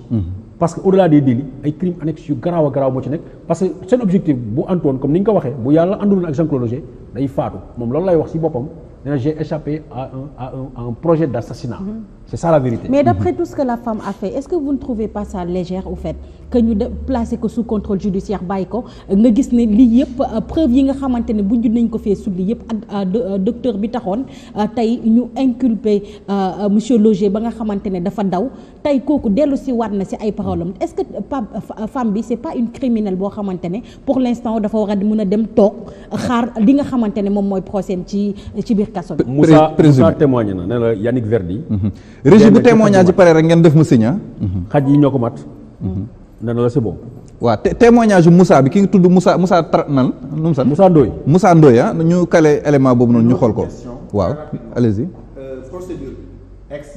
parce que au-delà des délits ay crimes annexes yu garaaw a garaaw moo ci nekk parce que seen objectif bu antoon comme ni ñu ko waxee bu yàlla ànduloon ak Jean-Claude Loger day faatu moom loolu lay wax ci boppam nee j'ai échappé à un projet d'assassinat. C'est ça la vérité. Mais d'après tout ce que la femme a fait, est-ce que vous ne trouvez pas ça légère au fait que ñu placer ko sous contrôle judiciaire bàyyi ko nga gis ne lii yëpp preuve yi nga xamante ne bu ñu nañ ko fee sulli yëpp ak docteur bi taxoon tey ñu inculpé monsieur Loger ba nga xamante ne dafa daw tey kooku dellu si waat na si ay paroles est-ce que femme bi c'est pas une criminelle boo xamante ne pour l'instant dafa war a mën a dem toog xaar li nga xamante ne moom mooy procès ci biir kaso bi. Moussa témoigné na ne la Yannick Verdi. régime bu témoignage yi pare rek ngeen def ma signa. xaj yi ñoo ko mat. nee na la c'est bon. waaw témoignage Moussa bi ki nga tudd Moussa nan nu mu sax. Moussa Ndoye. Moussa Ndoye ñu kale élément boobu noonu ñu xool ko. waaw allez-y. procédure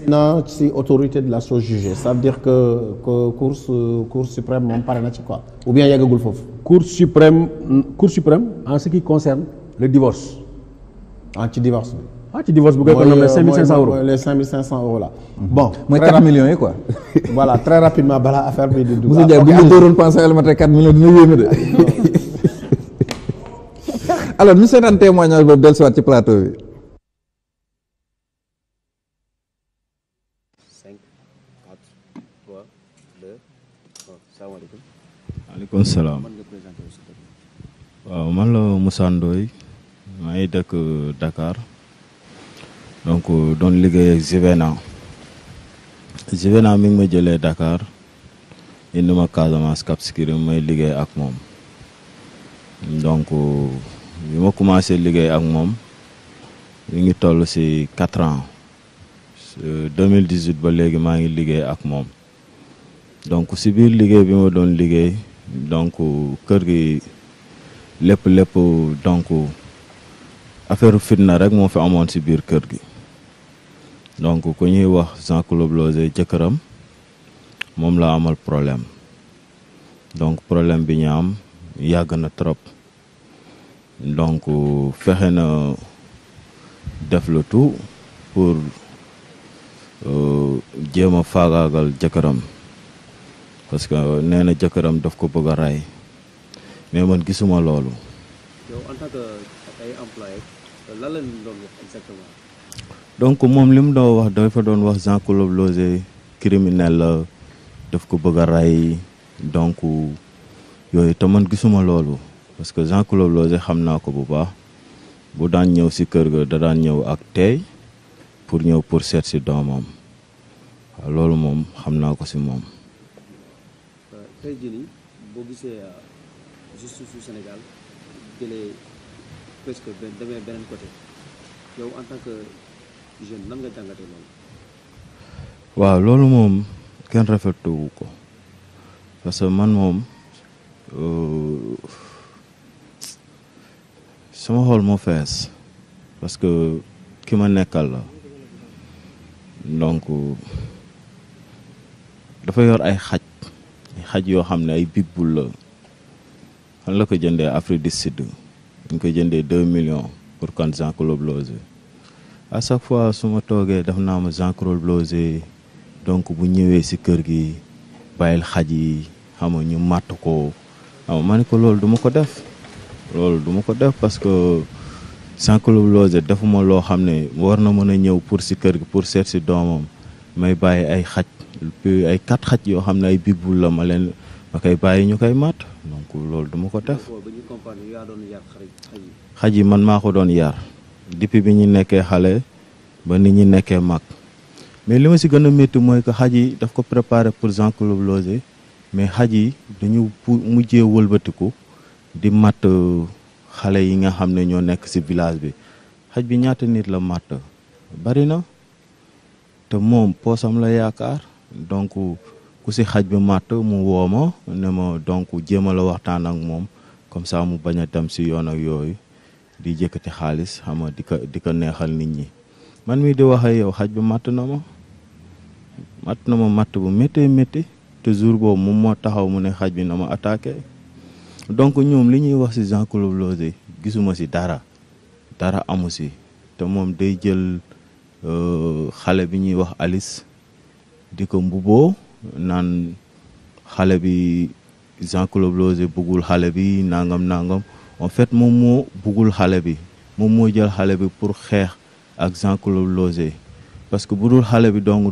na ci autorité de la chose jugée ça veut dire que cour suprême moom pare na ci quoi ou bien yeggagul foofu. cour suprême en ce qui concerne le divorce. ci divorce bi. ci divorce bu koy ko nommer 5500 euros. les 5500 euros là. bon mooy 4 millions yi quoi. voilà très rapidement balaa affaire bi di dugg. Moussa Ndiaye bu ñu dooroon pension alimentaire 4 millions dina yéeme de. alors ñu seetaan témoignage boobu dellusiwaat ci plateau bi. 5 4 3 2 1 salaamaaleykum. waaleykum salaam. waaw man la Moussa Ndoye. maa ngi dëkk Dakar donc doon liggéey ak Zivena mi ngi ma jëlee Dakar indi ma Casamance Cap Skirring may liggéey ak moom donc bi ma commencé liggéey ak moom mi ngi toll ci 4 ans 2018 ba léegi maa ngi liggéey ak moom donc ci biir liggéey bi ma doon liggéey donc kër gi lépp donc affaire fitna rek moo fi amoon ci biir kër gi donc ku ñuy wax Jean-Claude Loger jëkkëram moom la amal problème donc problème bi ñu am yàgg na trop donc fexe na def le tout pour jéem a faagaagal jëkkëram parce que nee na jëkkëram daf ko bëgg a rey mais man gisuma loolu. yow en tant que ay employé lan la ñu doon wax exactement. donc moom li mu doon wax dafa doon wax Jean-Claude Lozé criminel la daf ko bëgg a rey donc yooyu te man gisuma loolu parce que Jean-Claude Lozé xam naa ko bu baax bu daan ñëw si kër ga da daan ñëw ak tey pour ñëw pour seet si doomam waaw loolu moom xam naa ko si moom. tey jii nii boo gisee justice su Sénégal jëlee presque demee beneen côté yow en tant que jeune nan nga jàngatee loolu. waaw loolu moom kenn rafetluwu ko parce que man moom sama xol moo fees parce que ki ma nekkal la donc dafa yor ay xaj yoo xam ne ay pitbull la xam la ko jëndee Afrique du Sud ñu ko jëndee 2 millions pour kan Jean-Claude Lozé à chaque fois su ma toogee daf naa ma Jean-Claude Lozé donc bu ñëwee si kër gi bàyyil xaj yi xam nga ñu màtt ko xam ma ne ko loolu duma ko def parce que Jean-Claude Lozé defuma loo xam ne war na mën a ñëw pour si kër gi pour seet si doomam may bàyyi ay xaj puis ay 4 xaj yoo xam ne ay pitbull la ma koy bàyyi ñu koy màtt donc loolu duma ko def. xaj yi man maa ko doon yar depuis bi ñu nekkee xale ba ni ñu nekkee mag mais li ma si gën a métti mooy que xaj yi daf ko préparé pour Jean-Claude Lozé mais xaj yi dañu mujjee wëlbatiku di matt xale yi nga xam ne ñoo nekk si village bi xaj bi ñaata nit la matt bari na te moom poosam la yaakaar donc ku si xaj bi matt mu woo ma ne ma donc jéem a la waxtaan ak moom comme ça mu bañ a dem si yoon ak yooyu di jëkkati xaalis xam nga di ko neexal nit ñi man mii di wax ak yow xaj bi matt na ma matt bu métti te jour boobu moom moo taxaw mu ne xaj bi na ma attaqué donc ñoom li ñuy wax ci Jean-Claude Lozé gisuma ci dara amu ci te moom day jël xale bi ñuy wax Alice di ko mbuboo naan xale bi Jean-Claude Lozé bëggul xale bi nangam en fait moom moo bëggul xale bi moom moo jël xale bi pour xeex ak Jean-Claude Lozé parce que bu dul xale bi dong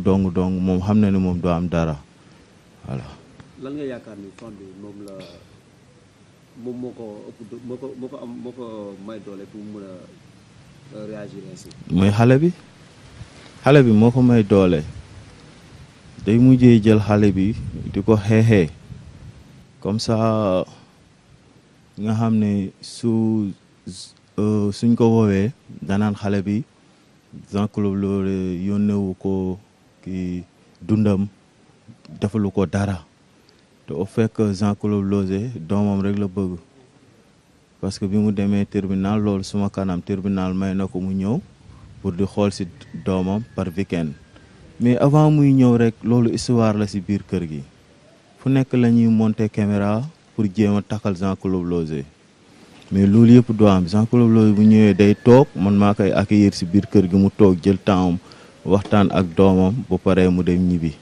moom xam na ne moom doo am dara voilà. lan nga yaakaar ni fond bi moom moo ko may doole pour mu mën a réagir ainsi. mooy xale bi moo ko may doole day mujjee jël xale bi di ko xeexee comme ça nga xam ne suñ ko woowee danaan xale bi Jean-Claude Lozé yónnewu ko ki dundam defalu ko dara te au fait que Jean-Claude Lozé doomam rek la bëgg parce que bi mu demee tribunal loolu suma kanam tribunal may na ko mu ñëw pour di xool ci doomam par week-end mais avant muy ñëw rek loolu histoire la ci biir kër gi fu nekk la ñuy monter caméra pour jéem a takkal Jean-Claude Lozé mais loolu yëpp doo am Jean-Claude Lozé bu ñëwee day toog man maa koy accueillir ci biir kër gi mu toog jël temps waxtaan ak doomam ba pare mu dem ñibbi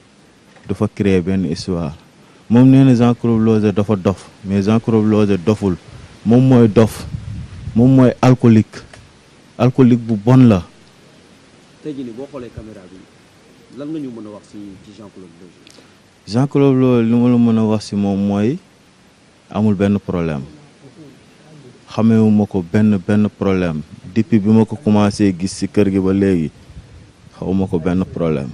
dafa créer benn histoire moom nee na Jean-Claude Lozé dafa dof mais Jean-Claude Lozé doful moom mooy dof moom mooy alcoolique bu bon la. tey jii nii boo xoolee caméra bi lan nga ñu mën a wax ci Jean-Claude Lozé. Jean-Claude Lozé li ma la mën a wax ci moom mooy amul benn problème xamewuma ko benn problème depuis bi ma ko commencé gis ci kër gi ba léegi xawma ko benn problème.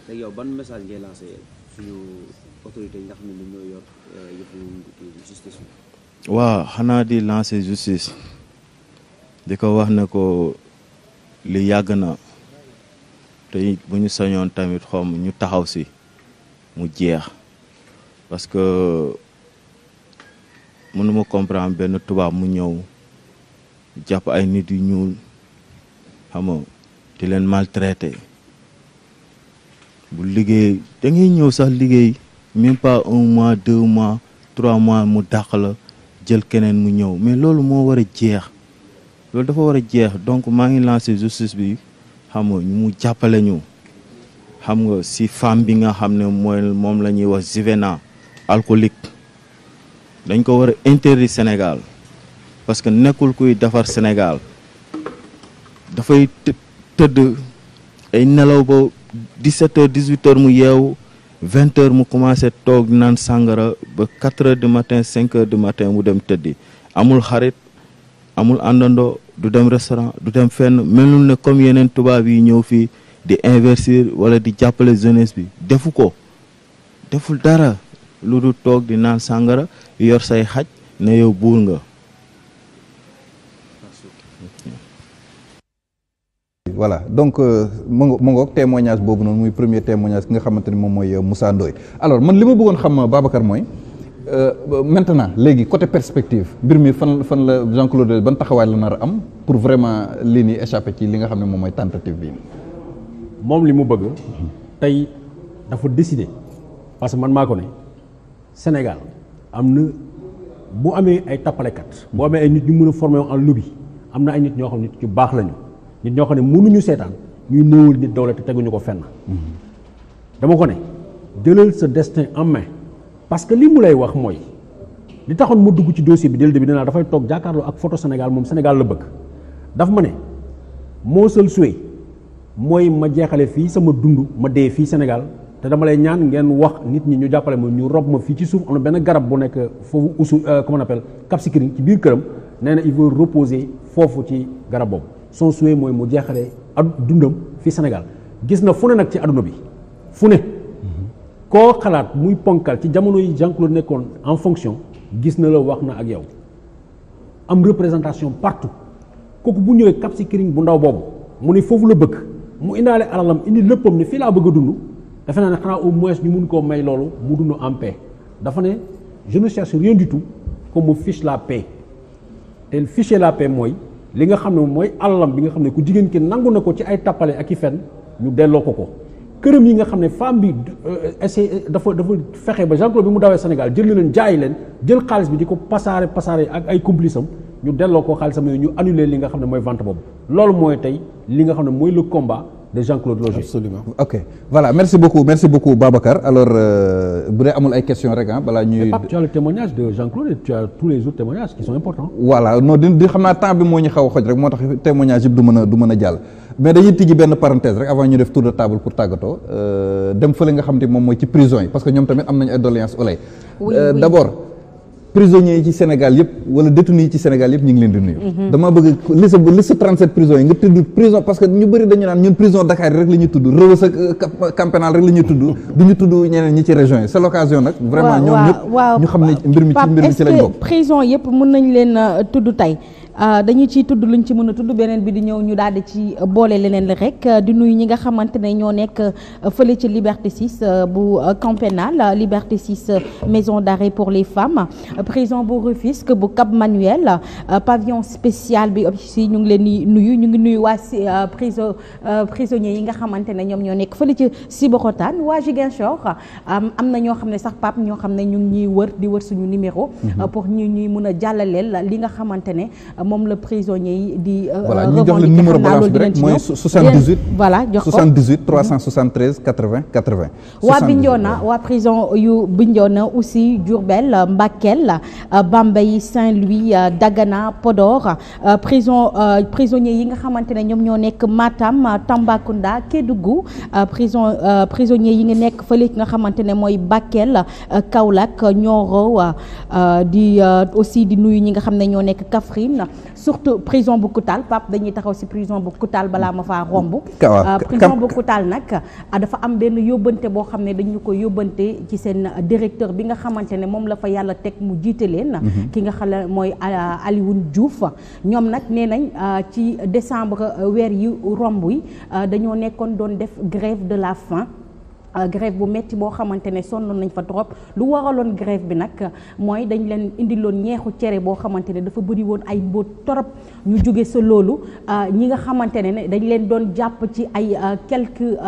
léegi yow ban message ngay lancé suñu autorités yi nga xam ne ñoom ñoo yor yëfu justice bi. waaw xanaa di lancer justice di ko wax ne ko li yàgg na te bu ñu sañoon tamit xom ñu taxaw ci mu jeex parce que mënuma comprendre benn tubaab mu ñëw jàpp ay nit yu ñuul xam nga di leen maltraité bu liggéey da ngay ñëw sax liggéey même pas 1 mois 2 mois 3 mois mu dàq la jël keneen mu ñëw mais loolu moo war a jeex loolu dafa war a jeex donc maa ngi lancé justice bi xam nga mu jàppale ñu xam nga ci femme bi nga xam ne moom la ñuy wax juvénile alcoolique dañ ko war a interdire Sénégal parce que nekkul kuy defar Sénégal dafay tëdd ay nelaw ba 17h 18h mu yeewu 20h mu commencé toog naan sàngara ba 4h du matin 5h du matin mu dem tëddi amul xarit amul àndandoo du dem restaurant du dem fenn melul ne comme yeneen tubaab yi ñëw fii di investir wala di jàppale jeunesse bi defu ko deful dara lu du toog di naan sàngara yor say xaj ne yow buur nga. voilà donc mu ngoog témoignage boobu noonu muy premier témoignage ki nga xamante ni moom mooy Moussa Ndoye alors man li ma bëggoon xam Babacar mooy maintenant léegi côté perspective mbir mi fan la Jean-Claude ban taxawaay la nar a am pour vraiment lii nii échappé ci li nga xam ne moom mooy tentative bi. moom li mu bëgg tey dafa décider parce que man maa ko ne Sénégal am na bu amee ay tappalekat bu amee ay nit ñu mën a former en lobby am na ay nit ñoo xam ne nit ñu baax lañu nit ñoo xam ne mënuñu seetaan ñuy néewal nit doole te teguñu ko fenn. dama ko ne jëlal sa destin en main parce que li mu lay wax mooy li taxoon mu dugg ci dossier bi dès le début danaa dafay toog jàkkaarloo ak photo Sénégal moom Sénégal la bëgg daf ma ne mon seul souhait mooy ma jeexale fii sama dund ma dee fii Sénégal te dama lay ñaan ngeen wax nit ñi ñu jàppale ma ñu rob ma fii ci suuf am na benn garab bu nekk foofu usu comment on appelle Cap Skirring ci biir këram nee na il veut reposer foofu ci garab boobu son souhait mooy mu jeexale dundam fii Sénégal gis na fu ne nag ci àdduna bi fu ne koo xalaat muy ponkal ci jamono yi Jean-Claude nekkoon en fonction gis na la wax na ak yow am représentation partout kooku bu ñëwee Cap Skirring bu ndaw boobu mu ni foofu la bëgg mu indaale alalam indi léppam ne fii laa bëgg a dund dafa naa ne xanaa au moins ñu mun koo may loolu mu dund en paix dafa ne je ne cherche rien du tout comme mu fiche la paix te ficher la paix mooy li nga xam ne mooy alalam bi nga xam ne ku jigéen ki nangu na ko ci ay tappale ak i fen ñu delloo ko këram yi nga xam ne femme bi dafa fexe ba Jean-Claude bi mu dawee Sénégal jël leen jaay leen jël xaalis bi di ko pasaare ak ay complice am ñu delloo ko xaalisam yooyu ñu annulé li nga xam ne mooy vente boobu loolu mooy tey li nga xam ne mooy le combat de Jean-Claude Logé. Absolument. Ok voilà merci beaucoup Babacar alors bu dee amul ay questions rek balaa ñuy. Pape, tu as le témoignage de Jean-Claude et tu as tous les autres témoignages qui sont importants. voilà non di xam naa temps bi moo ñu xaw a xoj rek moo tax témoignage yëpp du mën a jàll mais dañuy tijji benn parenthèse rek avant ñu def tour de table pour tàggatoo dem fële nga xam te moom mooy ci prison yi parce que ñoom tamit am nañu ay doléances olay. oui. D'abord prisonniers yi ci Sénégal yëpp wala détenus yi ci Sénégal yëpp ñu ngi leen di nuyu. dama bëgg liste 37 prisons yi nga tudd prison parce que ñu bëri dañu naan ñun prison Dakar rek la ñuy tudd Rebeuss ak Camp pénal rek la ñuy tudd du ñu tudd ñeneen ñi ci région yi c'est l'occasion nag. vraiment ñoom ñëpp ñu xam ne mbir mi ci lañ bokk. prison yëpp mën nañ leen tudd tey. dañu ciy tudd luñ ci mën a tudd beneen bi di ñëw ñu daal di ci boole leneen la rek di nuyu ñi nga xamante ne ñoo nekk fële ci Liberté 6 bu Camp pénal Liberté 6 maison d'arrêt pour les femmes prison bu Rufisque bu Cap Manuel pavillon spécial bi aussi ñu ngi leen di nuyu ñu ngi nuyu waa prisonniers yi nga xamante ne ñoom ñoo nekk fële ci Sébikotane waa Ziguinchor am na ñoo xam ne sax Pape ñoo xam ne ñu ngi ñuy di wër suñu numéro pour ñuy mën a jàllaleel li nga xamante ne moom la prisonnier yi di. voilà ñu jox le numéro balance bi rek mooy 78. voilà jox ko 78 373 80 80. waa Bignona waa prison yu Bignona aussi Diourbel Mbakel Bambey Saint-Louis Dagana Podor prisonniers yi nga xamante ne ñoom ñoo nekk Matam Tambacounda Kédougou prisonniers yi nga nekk fële nga xamante ne mooy Bakel Kaolack Nioro di aussi di nuyu ñi nga xam ne ñoo nekk Kaffrine surtout prison bu Koutal Pape dañuy taxaw ci prison bu Koutal balaa ma faa romb prison bu Koutal nag dafa am benn yóbbante boo xam ne dañu ko yóbbante ci seen directeur bi nga xamante ne moom la fa yàlla teg mu jiite leen ki nga xam ne mooy Alioune Diouf ñoom nag nee nañ ci décembre weer yi romb yi dañoo nekkoon doon def grève de la faim grève bu metti boo xamante ne sonnoon nañ fa trop lu waraloon grève bi nag mooy dañ leen indiloon ñeexu cere boo xamante ne dafa bëri woon ay mbóot torop ñu jóge sa loolu ñi nga xamante ne dañ leen doon jàpp ci ay quelques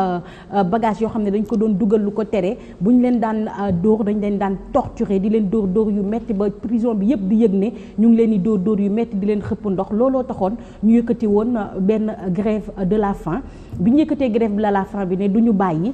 bagages yoo xam ne dañ ko doon dugal lu ko tere bu ñu leen daan dóor dañ leen daan torturer di leen dóor yu metti ba prison bi yëpp di yëg ne ñu ngi leen di dóor yu metti di leen xëpp ndox looloo taxoon ñu yëkkati woon benn grève de la faim bi ñu yëkkatee grève de la faim bi ne du ñu bàyyi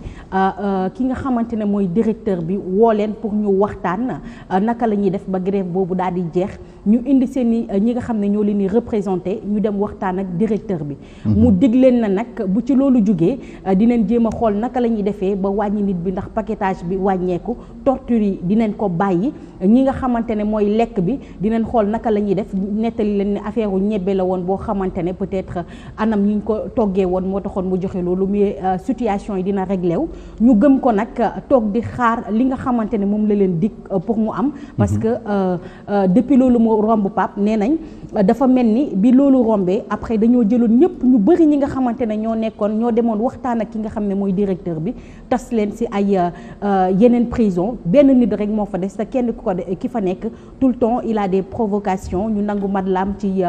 ki nga xamante ne mooy directeur bi woo leen pour ñu waxtaan naka la ñuy def ba grève boobu daal di jeex ñu indi seen i ñi nga xam ne ñoo leen di représenté ñu dem waxtaan ak directeur bi mu dig leen na nag bu ci loolu jugee dinañ jéem a xool naka la ñuy defee ba wàññi nit bi ndax paquetage bi wàññeeku torture yi dinañ ko bàyyi ñi nga xamante ne mooy lekk bi dinañ xool naka la ñuy def nettali leen ne affaire u ñebbe la woon boo xamante ne peut-être anam ñu ko toggee woon moo taxoon mu joxe loolu mais situation yi dina réglé wu ñu gëm ko nag toog di xaar li nga xamante ne moom la leen dig pour mu am parce que depuis loolu mu romb Pape nee nañ dafa mel ni bi loolu rombee après dañoo jëloon ñëpp ñu bëri ñi nga xamante ne ñoo demoon waxtaan ak ki nga xam ne mooy directeur bi tas leen ci ay yeneen prison benn nit rek moo fa des te kenn ki fa nekk tout le temps il a des provocations ñu nangu madlaam ci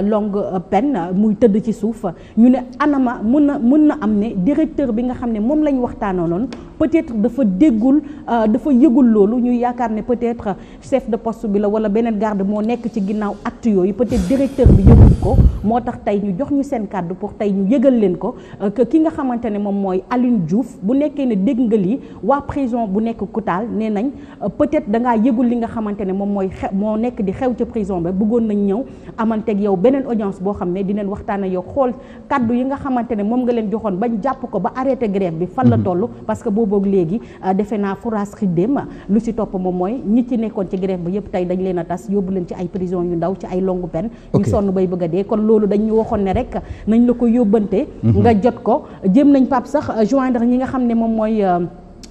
longue peine muy tëdd ci suuf ñu ne anama mën na am ne directeur bi nga xam ne moom lañ waxtaanoon peut-être dafa déggul dafa yëgul loolu ñu yaakaar ne peut-être chef de poste bi la wala beneen garde moo nekk ci ginnaaw acte yooyu peut-être directeur bi yëgul ko moo tax tey ñu jox ñu seen kàddu pour tey ñu yëgal leen ko que ki nga xamante ne moom mooy Alioune Diouf bu nekkee ne dégg nga lii waa prison bu nekk Koutal nee nañ peut-être dangaa yëgul li nga xamante ne moom mooy moo nekk di xew ca prison ba bëggoon nañ ñëw amanteeg yow beneen audience boo xam ne dinañ waxtaan ak yow xool kàddu yi nga xamante ne moom nga leen joxoon bañ jàpp ko ba arrêté grève bi fan la toll parce que booboog léegi defe naa foras xiddéem lu ci topp moom mooy ñi ci nekkoon ci grève ba yëpp tey dañ leen a tas yóbbu leen ci ay prison yu ndaw ci ay longue peine ñu sonn bay bëgg a dee kon loolu dañ ñu waxoon ne rek nañ la ko yóbbante nga jot ko jéem nañ Pape sax joindre ñi nga xam ne moom mooy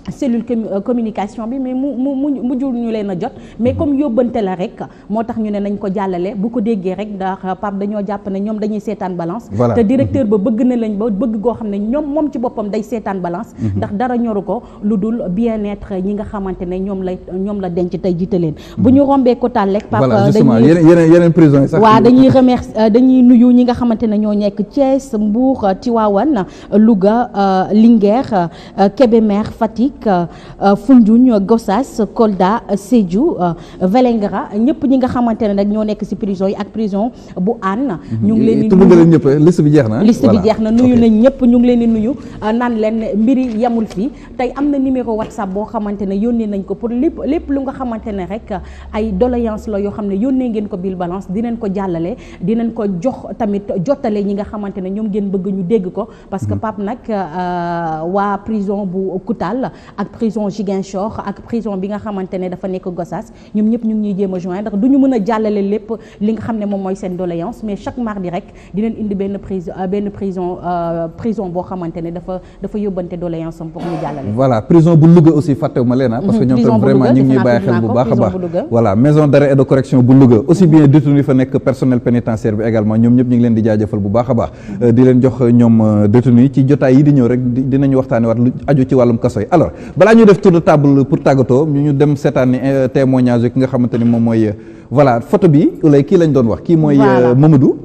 cellule communication bi mais mujjul ñu leen a jot mais comme yóbbante la rek moo tax ñu ne nañ ko jàllale bu ko déggee rek ndax Pape dañoo jàpp ne ñoom dañuy seetaan balance te directeur ba bëgg na lañ ba bëgg goo xam ne moom ci boppam day seetaan balance ndax dara ñoru ko lu dul bien-être ñi nga xamante ne ñoom la denc tey jiite leen bu ñu rombee ko taal rek Pape yeneen prison yi sax waaw dañuy remercier dañuy nuyu ñi nga xamante ne ñoo nekk Thiès Mbour Tivaouane Louga Linguère Kébémer Fatick Foundiougne Gossas Kolda Sédhiou Vélingara ñëpp ñi nga xamante ne nag ñoo nekk ci prison yi ak prison bu Hann ñu ngi leen di nuyu ñëpp liste bi jeex na nuyu nañ ñëpp ñu ngi leen di nuyu naan leen mbiri yamul fii tey am na numéro WhatsApp boo xamante ne yónnee nañ ko pour lépp lu nga xamante ne rek ay doléance la yoo xam ne yónnee ngeen ko Bill Balance dinañ ko jàllale dinañ ko jox tamit jottale ñi nga xamante ne ñoom ngeen bëgg ñu dégg ko parce que Pape nag waa prison bu Koutal ak prison Ziguinchor ak prison bi nga xamante ne dafa nekk Gossas ñoom ñëpp ñu ngi ñuy jéem a joindre ndax du ñu mën a jàllale lépp li nga xam ne moom mooy seen doléance mais chaque mardi rek dinañ indi benn prison boo xamante ne dafa yóbbante doléance am pour ñu jàllale. voilà prison bu Louga aussi fàttewuma leen parce que ñoom tam vraiment ñu ngi ñuy bàyyi xel bu baax a baax voilà maison d'arrêt et de correction bu Louga aussi bien détenu fa nekk personnel pénitentiaire bi également ñoom ñëpp ñu ngi leen di jaajëfal bu baax a baax di leen jox ñoom détenu yi ci jotaay yi di ñëw rek dinañu waxtaane waat lu aju ci wàllum kaso yi alors balaa ñu def tour de table pour tàggatoo ñu dem seetaani témoignage ki nga xamante ni moom mooy voilà photo bi ulay kii lañ doon wax kii mooy Mamadou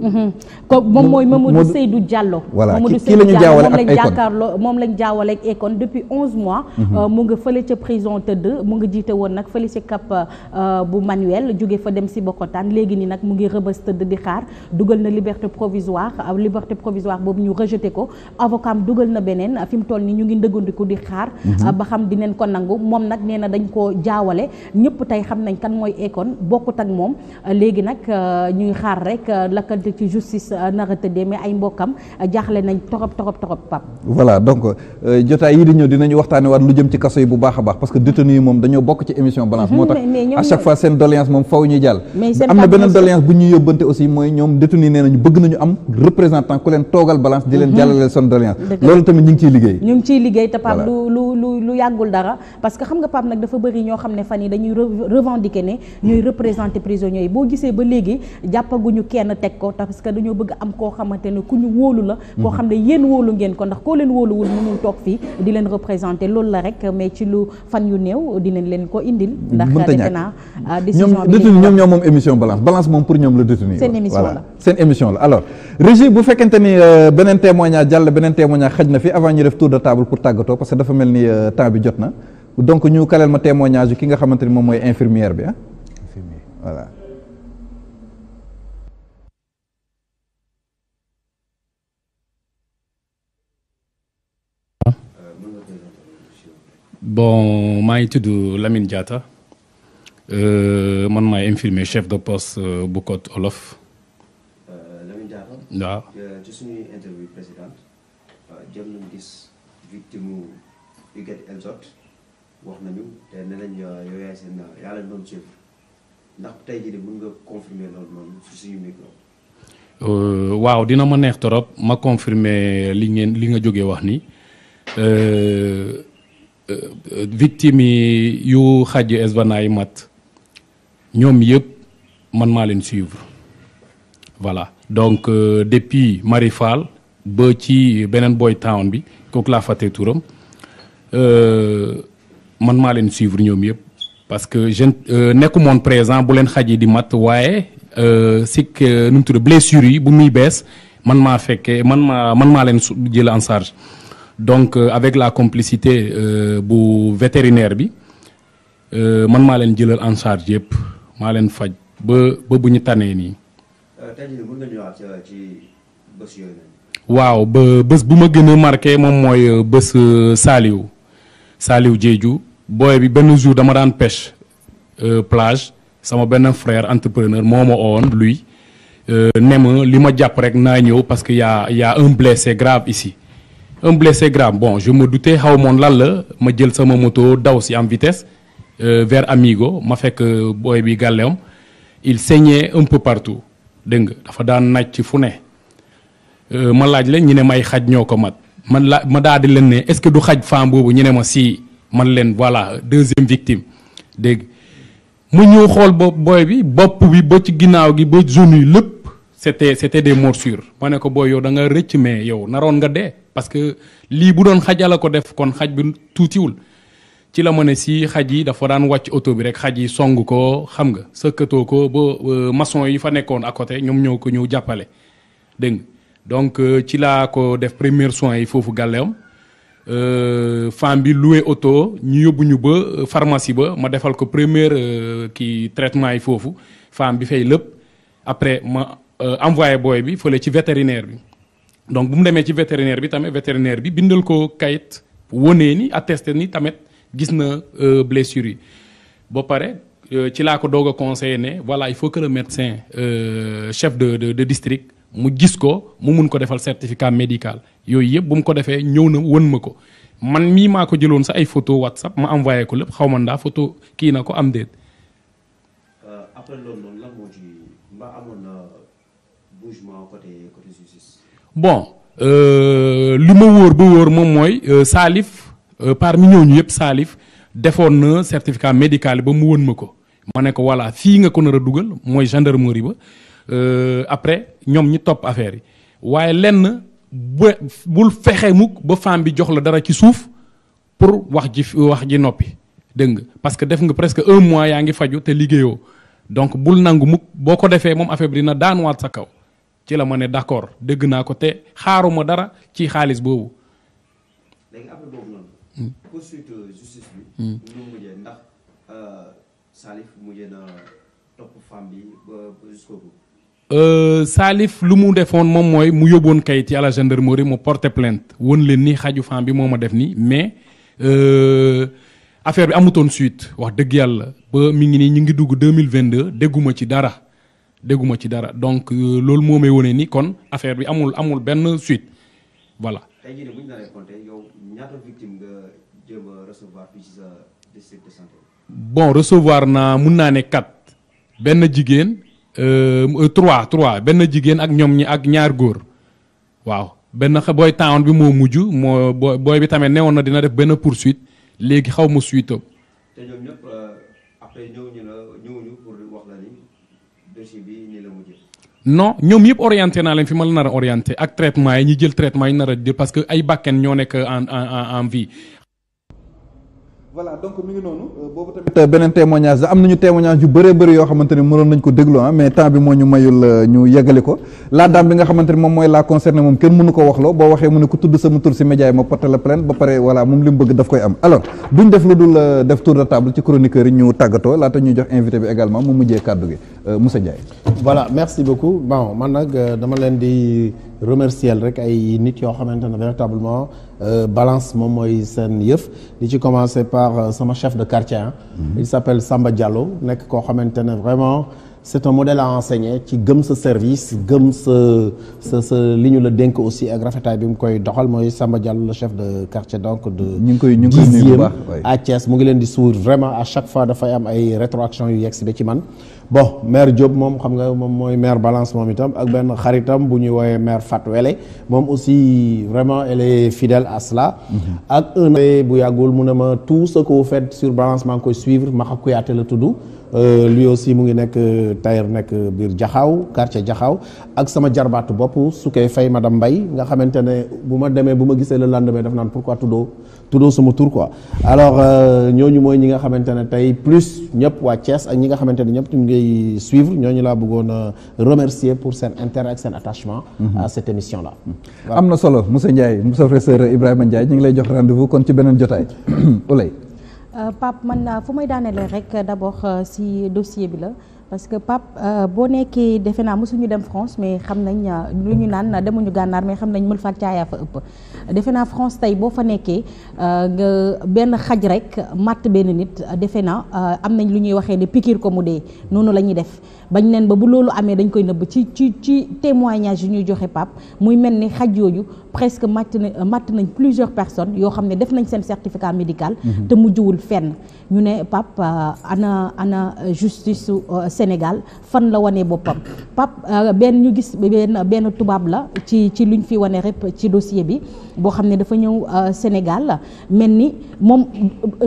moom mooy Mamadou Seydou Diallo voilà kii la ñu jaawale ak Akon moom lañ jaawale ak Akon depuis 11 mois mu nga fële ca prison tëdd mu nga jiite woon nag fële ci cap bu Manuel jóge fa dem ci Bokotaan léegi ni nag mu ngi rëbës tëdd di xaar dugal na liberté provisoire boobu ñu rejeté ko avocat am dugal na beneen fi mu toll ni ñu ngi ndëggandiku di xaar ba xam dinañ ko nangu moom nag nee na dañ koo jaawale ñëpp tey xam nañ kan mooy Akon bokkut ak moom léegi nag ñuy xaar rek lakkante ci justice nara tëddee mais ay mbokkam jaaxle nañ torop Pape voilà donc jotaay yi di ñëw dinañu waxtaane waat lu jëm ci kaso yi bu baax a baax parce que détenu yi moom dañoo bokk ci émission balance moo tax à chaque fois seen doléance moom faw ñuy jàll am na beneen doléance bu ñuy yóbbante aussi mooy ñoom détenu yi nee nañu bëgg nañu am représentant ku leen toogal balance di leen jàllaleel seen doléance loolu tamit ñu ngi ciy liggéey te Pape lu yàggul dara parce que xam nga Pape nag dafa bëri ñoo xam ne fan yi dañuy revendiquer ne ñuy représenter prisonniers yi boo gisee ba léegi jàppaguñu kenn teg ko parce que dañoo bëgg am koo xamante ne ku ñu wóolu la koo xam ne yéen wóolu ngeen ko ndax koo leen wóoluwul mënul toog fii di leen représenter loolu la rek mais ci lu fan yu néew dinañ leen ko indil ndax defe naa décision bi ñoom moom émission balance moom pour ñoom la détenu seen émission la seen émission la alors Régie bu fekkente ni beneen témoignage xaj na fi avant ñu def tour de table pour tàggatoo parce que dafa mel ni temps bi jot na donc ñu kaleel ma témoignage ki nga xamante ni moom mooy infirmière bi voilà bon maa ngi tudd Lamine Diatta man maay infirmier chef de poste bu Côte Olof. Lamine Diatta. waaw ci suñuy interview précédente jëm nañ gis victime Huguette Elzot wax nañu te nee nañ yow yaay seen yaa leen doon suivre ndax tey jii de mën nga confirmer loolu noonu su suñu micro. waaw dina ma neex torop ma confirmer li nga jógee wax ni victime yi yu xaj Esbana yi mat ñoom yëpp man maa leen suivre voilà donc depuis Marie Fall ba ci beneen boy town bi kooku laa fàtte turam man maa leen suivre ñoom yëpp parce que je nekkumoon présent bu leen xaj yi di mat waaye sikk nu mu tudd blessure yi bu muy bees man maa fekkee man maa leen jël en charge donc avec la complicité bu vétérinaire bi man maa leen jëlal en charge yëpp maa leen faj ba bu ñu tanee nii. tey jii mën nga ñëwaat ci bés yooyu. waaw ba bés bu ma gën a marqué moom mooy bés Saliou Diédhiou booy bi benn jour dama daan pêche plage sama benn frère entrepreneur moo ma owoon lui ne ma li ma jàpp rek naa ñëw parce que y a un blessé grave ici. Un blessé grave bon je me doutais xaw moon lan la ma jël sama moto daw si en vitesse vers Amigo ma fekk booy bi gàlleem il saignait un peu partout dégg nga dafa daan nàcc fu ne ma laaj leen ñu ne may xaj ñoo ko mat ma daal di leen ne est-ce que du xaj femme boobu ñu ne ma si man leen voilà deuxième victime dégg mu ñëw xool booy bi bopp bi ba ci ginnaaw gi ba zone yi lépp c'était des morsures ma ne ko booy yow da nga rëcc mais yow naroon nga dee parce que lii bu doon xajala ko def kon xaj bi tuutiwul ci la ma ne si xaj yi dafa daan wàcc oto bi rek xaj yi song ko xam nga sëkkatoo ko ba maçon yi fa nekkoon à côté ñoom ñoo ko ñëw jàppale dégg nga donc ci laa ko def premiers soins yi foofu gàlleem femme bi loué oto ñu yóbbu ñu ba pharmacie ba ma defal ko première kii traitement yi foofu femme bi fay lépp après ma envoyé booy bi fële ci vétérinaire bi donc bu mu demee ci vétérinaire bi tamit vétérinaire bi bindal ko kayit wonee ni attesté ni tamit gis na blessure yi ba pare ci laa ko doog a conseillé ne voilà il faut que le médecin chef de district mu gis ko mu mun ko defal certificat médical yooyu yëpp bu mu ko defee ñëw na won ma ko man mii maa ko jëloon sa ay photo WhatsApp ma envoyé ko lépp xaw ma ndaa photo kii na ko am déet. après loolu noonu lan moo ci mbaa amoon na bougement côté justice. bon li ma wóor ba wóor moom mooy Salif parmi ñooñu yëpp Salif defoon na certificat médical ba mu won ma ko ma ne ko voilà fii nga ko nar a dugal mooy gendarmerie ba après ñoom ñi topp affaire yi waaye lenn bul fexe mukk ba femme bi jox la dara ci suuf pour wax ji noppi dégg nga parce que def nga presque 1 mois yaa ngi faju te liggéeyoo donc bul nangu mukk boo ko defee moom affaire bi dina daanuwaat sa kaw ci la ma ne d'accord dégg naa ko te xaaruma dara ci xaalis boobu. léegi après boobu noonu. poursuite justice bi. ñu mujjee ndax Salif mujjee na topp femme bi ba jusqu'au bout. Salif lu mu defoon moom mooy mu yóbboon kayit yi à la gendarmerie mu porter plainte won leen ni xaju femme bi moo ma def nii mais affaire bi amutoon suite wax dëgg yàlla ba mi ngi nii ñu ngi dugg 2022 dégguma ci dara donc loolu moo may wone ni kon affaire bi amul benn suite voilà. tey jii bu ñu naree compter yow ñaata victime nga jéem a recevoir fii ci sa district de santé. bon recevoir naa mun naa ne 4 benn jigéen. 3 benn jigéen ak ñoom ñi ak ñaar góor waaw benn booy town bi moo mujj moo booy bi tamit newoon na dina def benn poursuite léegi xaw ma suite am. te ñoom ñëpp après ñëwuñu pour wax la ni dossier bi nii la mujjee. non ñoom yëpp orienté naa leen fi ma la nar a orienté ak traitement yi ñi jël traitement yi nar a jël parce que ay bakken ñoo nekk en vie. voilà donc mi ngi noonu boobu tamit beneen témoignage am nañu témoignage yu bëree bëri yoo xamante ne mënoon nañ ko déglu mais temps bi moo ñu mayul ñu yeggale ko la dame bi nga xamante ne moom mooy la concerné moom kenn mënu ko waxloo boo waxee mu ne ku tudd sama tur si média yi ma porté la plainte ba pare voilà moom li mu bëgg daf koy am alors duñ def lu dul def tour de table ci chroniqueurs yi ñu tàggatoo laata ñuy jox invité bi également mu mujjee kàddu gi Moussa Ndiaye. Voilà merci beaucoup bon man nag dama leen di remercier rek ay nit yoo xamante ne véritablement balance moom mooy seen yëf di ci commencer par sama chef de quartier il s'appelle Samba Diallo nekk koo xamante ne vraiment c'est un modèle à enseigner ci gëm sa service gëm sa li ñu la dénk aussi ak rafetaay bi mu koy doxal mooy Samba Diallo le chef de quartier donc de ñu ngi koy nuyu bu baax à Thiès mu ngi leen di suivre vraiment à chaque fois dafay am ay rétroaction yu yegg si ba ci man bon maire Diop moom xam nga moom mooy maire Balance moom itam ak benn xaritam bu ñuy woowee maire Fatou Wele moom aussi vraiment elle est fidèle à cela ak un bu yàggul mu ne ma tout ce que vous faites sur Balance maa ngi koy suivre Maxa Kouyaté la tudd lui aussi mu ngi nekk tailleur nekk biir Jaxaaw quartier Jaxaaw ak sama jarbaatu bopp su koy fay madame Mbaye nga xamante ne bu ma demee bu ma gisee le lendemain daf naan pourquoi tuddoo sama tur quoi alors ñooñu mooy ñi nga xamante ne tey plus ñëpp waa Thiès ak ñi nga xamante ne ñëpp ñu ngi suivre ñooñu laa bëggoon a remercier pour seen intérêt ak seen attachement à cette émission là. Voilà. Am na solo Moussa Ndiaye Moussa professeur Ibrahima Ndiaye ñu ngi lay jox rendez-vous kon ci beneen jotaay Oulay. Pape man fu may daanelee rek d'abord si dossier bi la parce que Pape boo nekkee defe naa mosuñu dem France mais xam nañ lu ñu naan demuñu gànnaar mais xam nañ mël faat caayaa fa ëpp defe naa France tey boo fa nekkee nga benn xaj rek matt benn nit defe naa am nañ lu ñuy waxee ne piqûre ko mu dee noonu la ñuy def bañ neen ba bu loolu amee dañ koy nëbb ci témoignage yu ñuy joxe Pape muy mel ni xaj yooyu presque matt nañ plusieurs personnes yoo xam ne def nañ seen certificat médical te mujjuwul fenn ñu ne Pape ana justice Sénégal fan la wane boppam Pape benn ñu gis benn tubaab la ci luñ fi wane rek ci dossier bi boo xam ne dafa ñëw Sénégal mel ni moom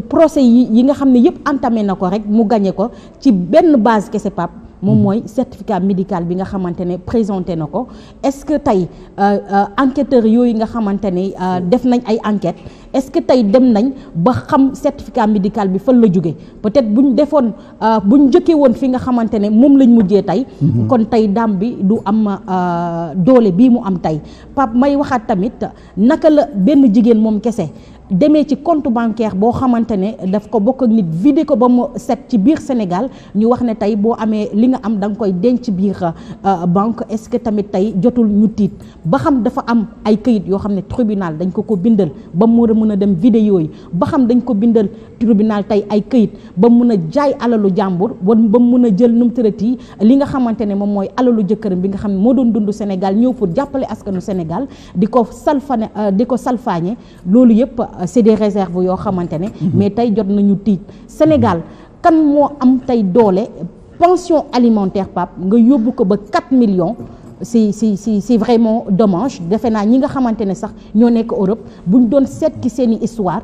procès yi nga xam ne yëpp entamé na ko rek mu gagné ko ci benn base kese Pape moom mooy certificat médical bi nga xamante ne présenté na ko est-ce que tey enquêteurs yooyu nga xamante ne def nañ ay enquêtes est-ce que tey dem nañ ba xam certificat médical bi fan la jóge peut-être buñ defoon buñ njëkkee woon fi nga xamante ne moom lañ mujjee tey kon tey daam bi du am doole bii mu am tey Pape may waxaat tamit naka la benn jigéen moom kese demee ci compte bancaire boo xamante ne daf ko bokk ak nit vidé ko ba mu set ci biir Sénégal ñu wax ne tey boo amee li nga am da nga koy denc biir banque est-ce que tamit tey jotul ñu tiit ba xam dafa am ay këyit yoo xam ne tribunal dañ ko bindal ba mu mën a dem vidéo yi ba xam dañ ko bindal tribunal tey ay këyit ba mun a jaay alalu jàmbur ba mu mun a jël num tërati li nga xamante ne moom mooy alalu jëkkëram bi nga xam ne moo doon dund Sénégal ñëw pour jàppale askanu Sénégal di ko salfaañe loolu yëpp c'est des réserves yoo xamante ne mais tey jot nañu tiit Sénégal kan moo am tey doole pension alimentaire Pape nga yóbbu ko ba 4 millions c'est vraiment dommage defe naa ñi nga xamante ne sax ñoo nekk Europe buñ doon seet ki seeni histoire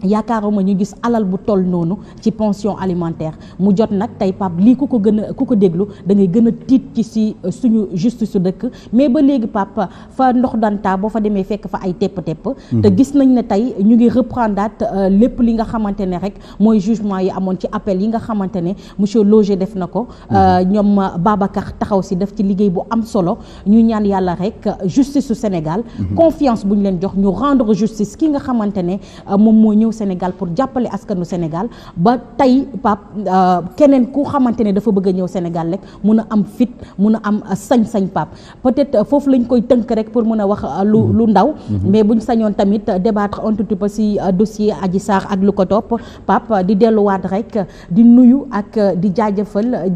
yaakaaruma ñu gis alal bu toll noonu ci pension alimentaire mu jot nag tey Pape lii ku ko déglu da ngay gën a tiit ci si suñu justice su dëkk mais ba léegi Pape fa ndox danta boo fa demee fekk fa ay tepp-tepp te gis nañ ne tey ñu ngi reprendre lépp li nga xamante ne rek mooy jugement yi amoon ci appel yi nga xamante ne monsieur Loger def na ko ñoom Babacar taxaw si def ci liggéey bu am solo ñu ñaan yàlla rek justice su Sénégal confiance bu ñu leen jox ñu rendre justice ki nga xamante ne moom moo ñëw Sénégal pour jàppale askanu Sénégal ba tey Pape keneen ku xamante ne dafa bëgg a ñëw Sénégal rek mun a am fit mun a am sañ-sañ Pape peut-être foofu lañ koy tënk rek pour mun a wax lu ndaw mais buñ sañoon tamit débattre un tout petit peu si dossier Adji Sarr ak lu ko topp Pape di delluwaat rek di nuyu ak di jaajëfal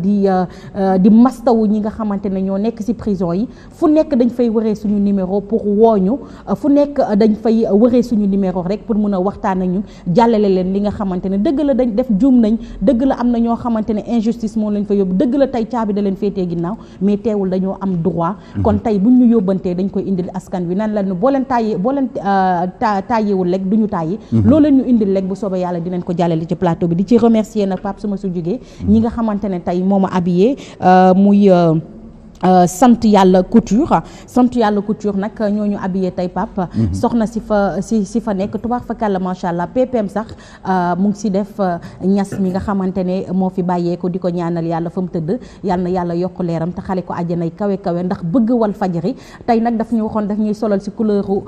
di mastawu ñi nga xamante ne ñoo nekk si prison yi fu nekk dañ fay wëree suñu numéro pour wooñu fu nekk dañ fay wëree suñu numéro rek pour mun a waxtaan ak ñu jàllale leen li nga xamante ne dëgg la dañ def juum nañ dëgg la am na ñoo xamante ne injustice moo leen fa yóbbu dëgg la tey caabi da leen féetee ginnaaw mais teewul dañoo am droit kon tey buñ ñu yóbbantee dañ koy indil askan wi nan la boo leen tàyyeewul rek du ñu tàyyi loo leen ñu indil rek bu soobee yàlla dinañ ko jàllale ci plateau bi di ci remercier nag Pape suma su jógee ñi nga xamante ne tey moo ma habillé muy sant yàlla couture nag ñooñu habillé tey Pape soxna si fa nekk tubaar fa kàlla macha allah ppm sax mu ngi si def ñas mi nga xamante ne moo fi bàyyeeko di ko ñaanal yàlla fa mu tëdd yàlla na yàlla yokk leeram te xale ko àjjanay kawe ndax bëgg wal fajri tey nag daf ñu waxoon daf ñuy solal si couleuru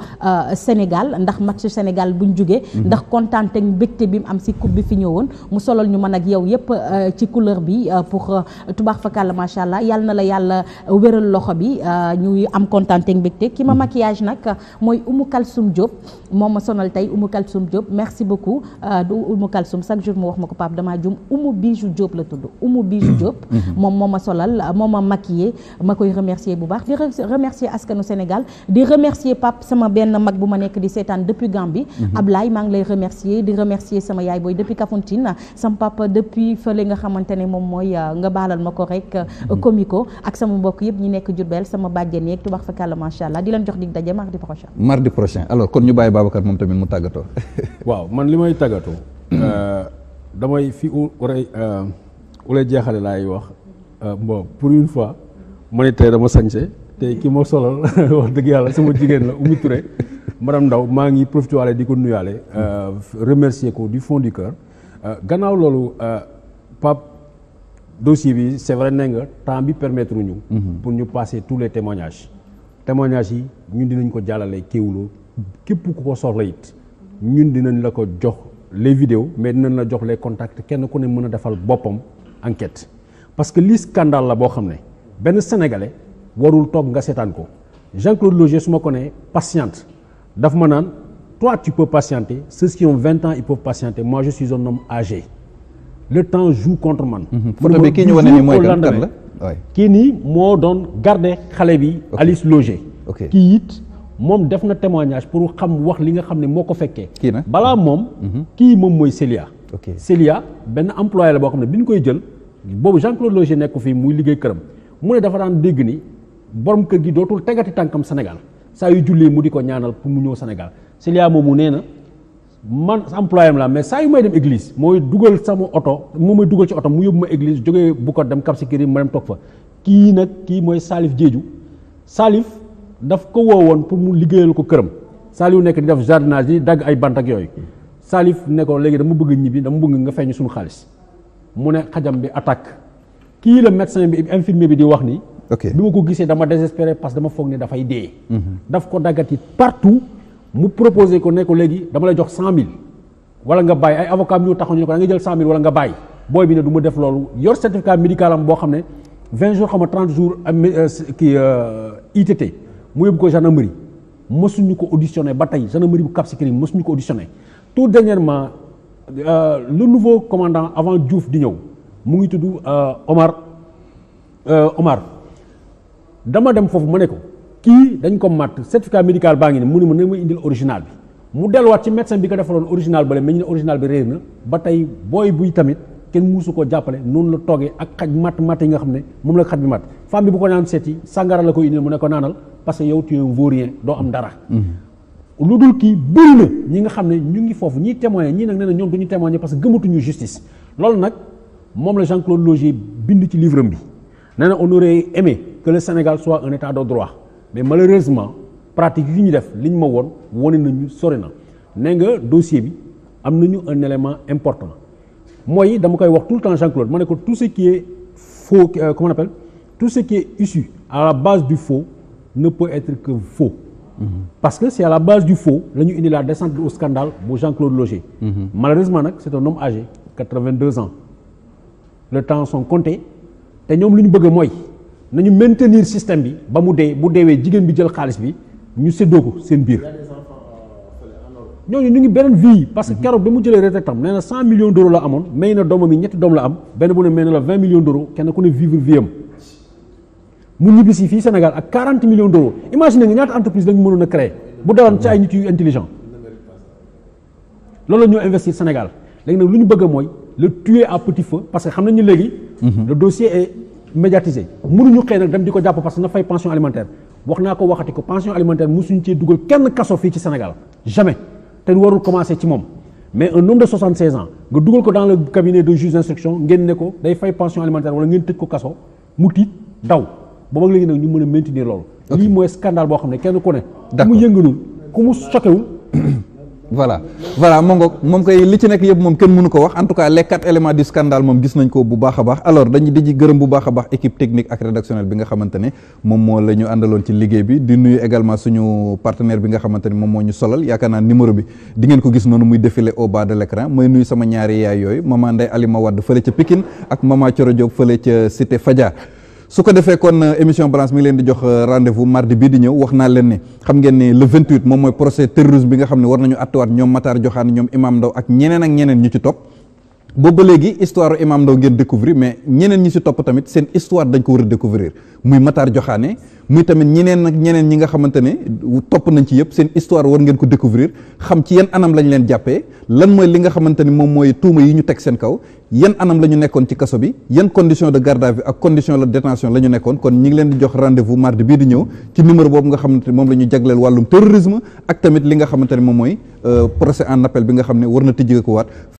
Sénégal ndax match Sénégal buñ jugee ndax kontaan te mbégte bi mu am si coupe bi fi ñëwoon mu solal ñu mën ak yow yëpp ci couleur bi pour tubaar fa kàlla macha allah yàlla na la yàlla wéral loxo bi ñuy am kontaan te mbégte ki ma maquillage nag mooy Oumou Kalsoum Diop moom ma sonal tey Oumou Kalsoum Diop merci beaucoup du Oumou Kalsoum chaque jour mu wax ma ko Pape damaa jum Oumou Bijou Diop la tudd Oumou Bijou Diop moom moo ma solal moo ma maquillé ma koy remercier bu baax di remercier askanu Sénégal di remercier Pape sama benn mag bu ma nekk di seetaan depuis Gambie Ablaye maa ngi lay remercier di remercier sama yaay booy depuis Kafountine sama papa depuis fële nga xamante ne moom mooy nga baalal ma ko rek Komiko ak sama mbokk yëpp ñi nekk Diourbel sama bàjjen yeeg tubax fa kàlla macha allah di leen jox dig daje mardi prochain alors kon ñu bàyyi Babacar moom tamit mu tàggatoo waaw man li may tàggatoo damay fi ulay jeexale laay wax bon pour une fois ma ne tey dama sañse te ki ma solal wax dëgg yàlla sama jigéen la Oumy Touré madame Ndaw maa ngi profité waale di ko nuyaale remercier ko du fond du cœur gannaaw loolu Pape dossier bi c'est vrai ne nga temps bi permettre ñu pour ñu passer tous les témoignages yi ñun dinañ ko jàllale Kéwoulo képp ku ko soxla it ñun dinañ la ko jox les vidéos mais dinañ la jox les contacts kenn ku ne mën a defal boppam enquête parce que lii scandale la boo xam ne benn sénégalais warul toog nga seetaan ko Jean-Claude Logier su ma ko ne patiente daf ma naan toi tu peux patienter ceux qui ont 20 ans ils peuvent patienter moi je suis un homme âgé le temps joue contre man. photo bi kii ñu wane nii mooy kan la kii nii moo doon garder xale bi. Alice Loger. kii it moom def na témoignage pour xam wax li nga xam ne moo ko fekkee. kii nag balaa moom. kii moom mooy Célia. Célia benn employé la boo xam ne bi ñu koy jël boobu Jean-Claude Loger nekk fii muy liggéey këram mu ne dafa daan dégg ni borom kër gi dootul tegati tànkam Sénégal saa yu jullee mu di ko ñaanal pour mu ñëw Sénégal Célia moomu nee na. man employé am la mais saa yu may dem église mooy dugal sama oto moo may dugal ci oto mu yóbbu ma église jógee bu ko dem Cap Skirring ma dem toog fa kii nag kii mooy Salif Diédhiou Salif daf ko woowoon pour mu liggéeyal ko këram Salif nekk di def jardinage yi dagg ay bant ak yooyu Salif ne ko léegi dama bëgg ñibbi dama bëgg nga feeñu suñu xaalis mu ne xajam bi attaque kii la médecin bi infirmier bi di wax ni bi ma ko gisee dama désespéré parce que dama foog ne dafay dee daf ko daggati partout mu proposé ko ne ko léegi dama lay jox 100 000 wala nga bàyyi ay avocat ñu taxaw ñu ne ko da nga jël 100 000 wala nga bàyyi booy bi ne du ma def loolu yor certificat médical am boo xam ne 20 jours xam nga 30 jours kii ITT mu yóbbu ko gendarmerie mësuñu ko auditionné ba tey gendarmerie bu Cap Skirring mësuñu ko auditionné tout dernièrement le nouveau commandant avant Diouf di ñëw mu ngi tudd Omar dama dem foofu ma ne ko kii dañ ko matt certificat médical baa ngi ne mu ne ma ne ma indil original bi mu delluwaat ci médecin bi ko defaloon original ba le mais ñu ne original bi réer na ba tey booy buy tamit kenn muusu ko jàppale noonu la toogee ak xaj matt yi nga xam ne moom la xaj bi matt femme bi bu ko naan seeti sàngara la koy indil mu ne ko naanal parce que yow tu es un vaurien doo am dara lu dul kii bëri na ñi nga xam ne ñu ngi foofu ñiy témoigner ñii nag nee na ñoom duñu témoigner parce que gëmatuñu justice loolu nag moom la Jean-Claude Logier bind ci livre bi nee na on aurait aimé que le Sénégal soit un état de droit mais malheureusement pratique yi ñu def li ñu ma woon wane nañu sori na nee nga dossier bi am nañu un élément important mooy dama koy wax tout le temps Jean-Claude ma ne ko tout ce qui est faux comment on appelle tout ce qui est issu à la base du faux ne peut être que faux parce que c'est à la base du faux la ñu indi la descente au scandale bu Jean-Claude Logier malheureusement nag c'est un homme âgé 82 ans le temps sont comptés te ñoom li ñu bëgg mooy nañu maintenir système bi ba mu dee bu deewee jigéen bi jël xaalis bi ñu séddoo ko seen biir ñooñu ñu ngi beneen vie parce que keroog ba mu jëlee retraite am nee na 100 millions d'euros la amoon may na doomam yi ñetti doom la am benn bu ne may na la 20 millions d'euros kenn ku ne vivre vie am mu ñibbi si fii Sénégal ak 40 millions d'euros imagine nga ñaata entreprise lañu mënoon a créer bu daloon ci ay nit yu intelligent loolu la ñoo investir Sénégal léegi nag lu ñu bëgg mooy le tuer à petit feu parce que xam nañu léegi le dossier est médiatisé mënuñu xëy nag dem di ko jàpp parce que na fay pension alimentaire wax naa ko waxati ko pension alimentaire mosuñu cee dugal kenn kaso fii ci Sénégal jamais te warul commencer ci moom mais un homme de 76 ans nga dugal ko dans le cabinet de juge d'instruction ngeen ne ko day fay pension alimentaire wala ngeen tëj ko kaso mu tiit daw booba ak léegi nag ñu mën a maintenir loolu. lii mooy scandale boo xam ne kenn ku ne. d'accord ku mu yëngalul ku mu choquéwul. voilà moom koy li ci nekk yëpp moom kenn mënu ko wax en tout cas les 4 éléments du scandale moom gis nañ ko bu baax a baax alors dañu di gërëm bu baax a baax équipe technique ak rédactionnelle bi nga xamante ne moom moo la ñu àndaloon ci liggéey bi di nuyu également suñu partenaire bi nga xamante ne moom moo ñu solal yaakaar naa numéro bi di ngeen ko gis noonu muy défilé au bas de l'écran mooy nuyu sama ñaari yaay yooyu maman Ndeye Alima Wade fële ca Pikine ak maman Thioro Diop fële ca Cité Fadia. su ko defee kon émission balance mi ngi leen di jox rendez-vous mardi bii di ñëw wax naa leen ne xam ngeen ne le 28 moom mooy procès terrorisme bi nga xam ne war nañu attewaat ñoom Matar Diokhane ñoom Imam Ndaw ak ñeneen ñu ci topp boobu ba léegi histoire Imam Ndaw ngeen découvrir mais ñeneen ñi ci topp tamit seen histoire dañ ko war a découvrir muy Matar Diokhane muy tamit ñeneen ñi nga xamante ne topp nañ ci yëpp seen histoire war ngeen ko découvrir xam ci yan anam lañ leen jàppee lan mooy li nga xamante ni moom mooy tuuma yi ñu teg seen kaw yan anam la ñu nekkoon ci kaso bi yan condition de garde à vue ak condition de détention la ñu nekkoon kon ñi ngi leen di jox rendez-vous mardi bii di ñëw ci numéro boobu nga xamante ni moom la ñu jagleel wàllum terrorisme ak tamit li nga xamante ne moom mooy procès en appel bi nga xam ne war na tijjee ko waat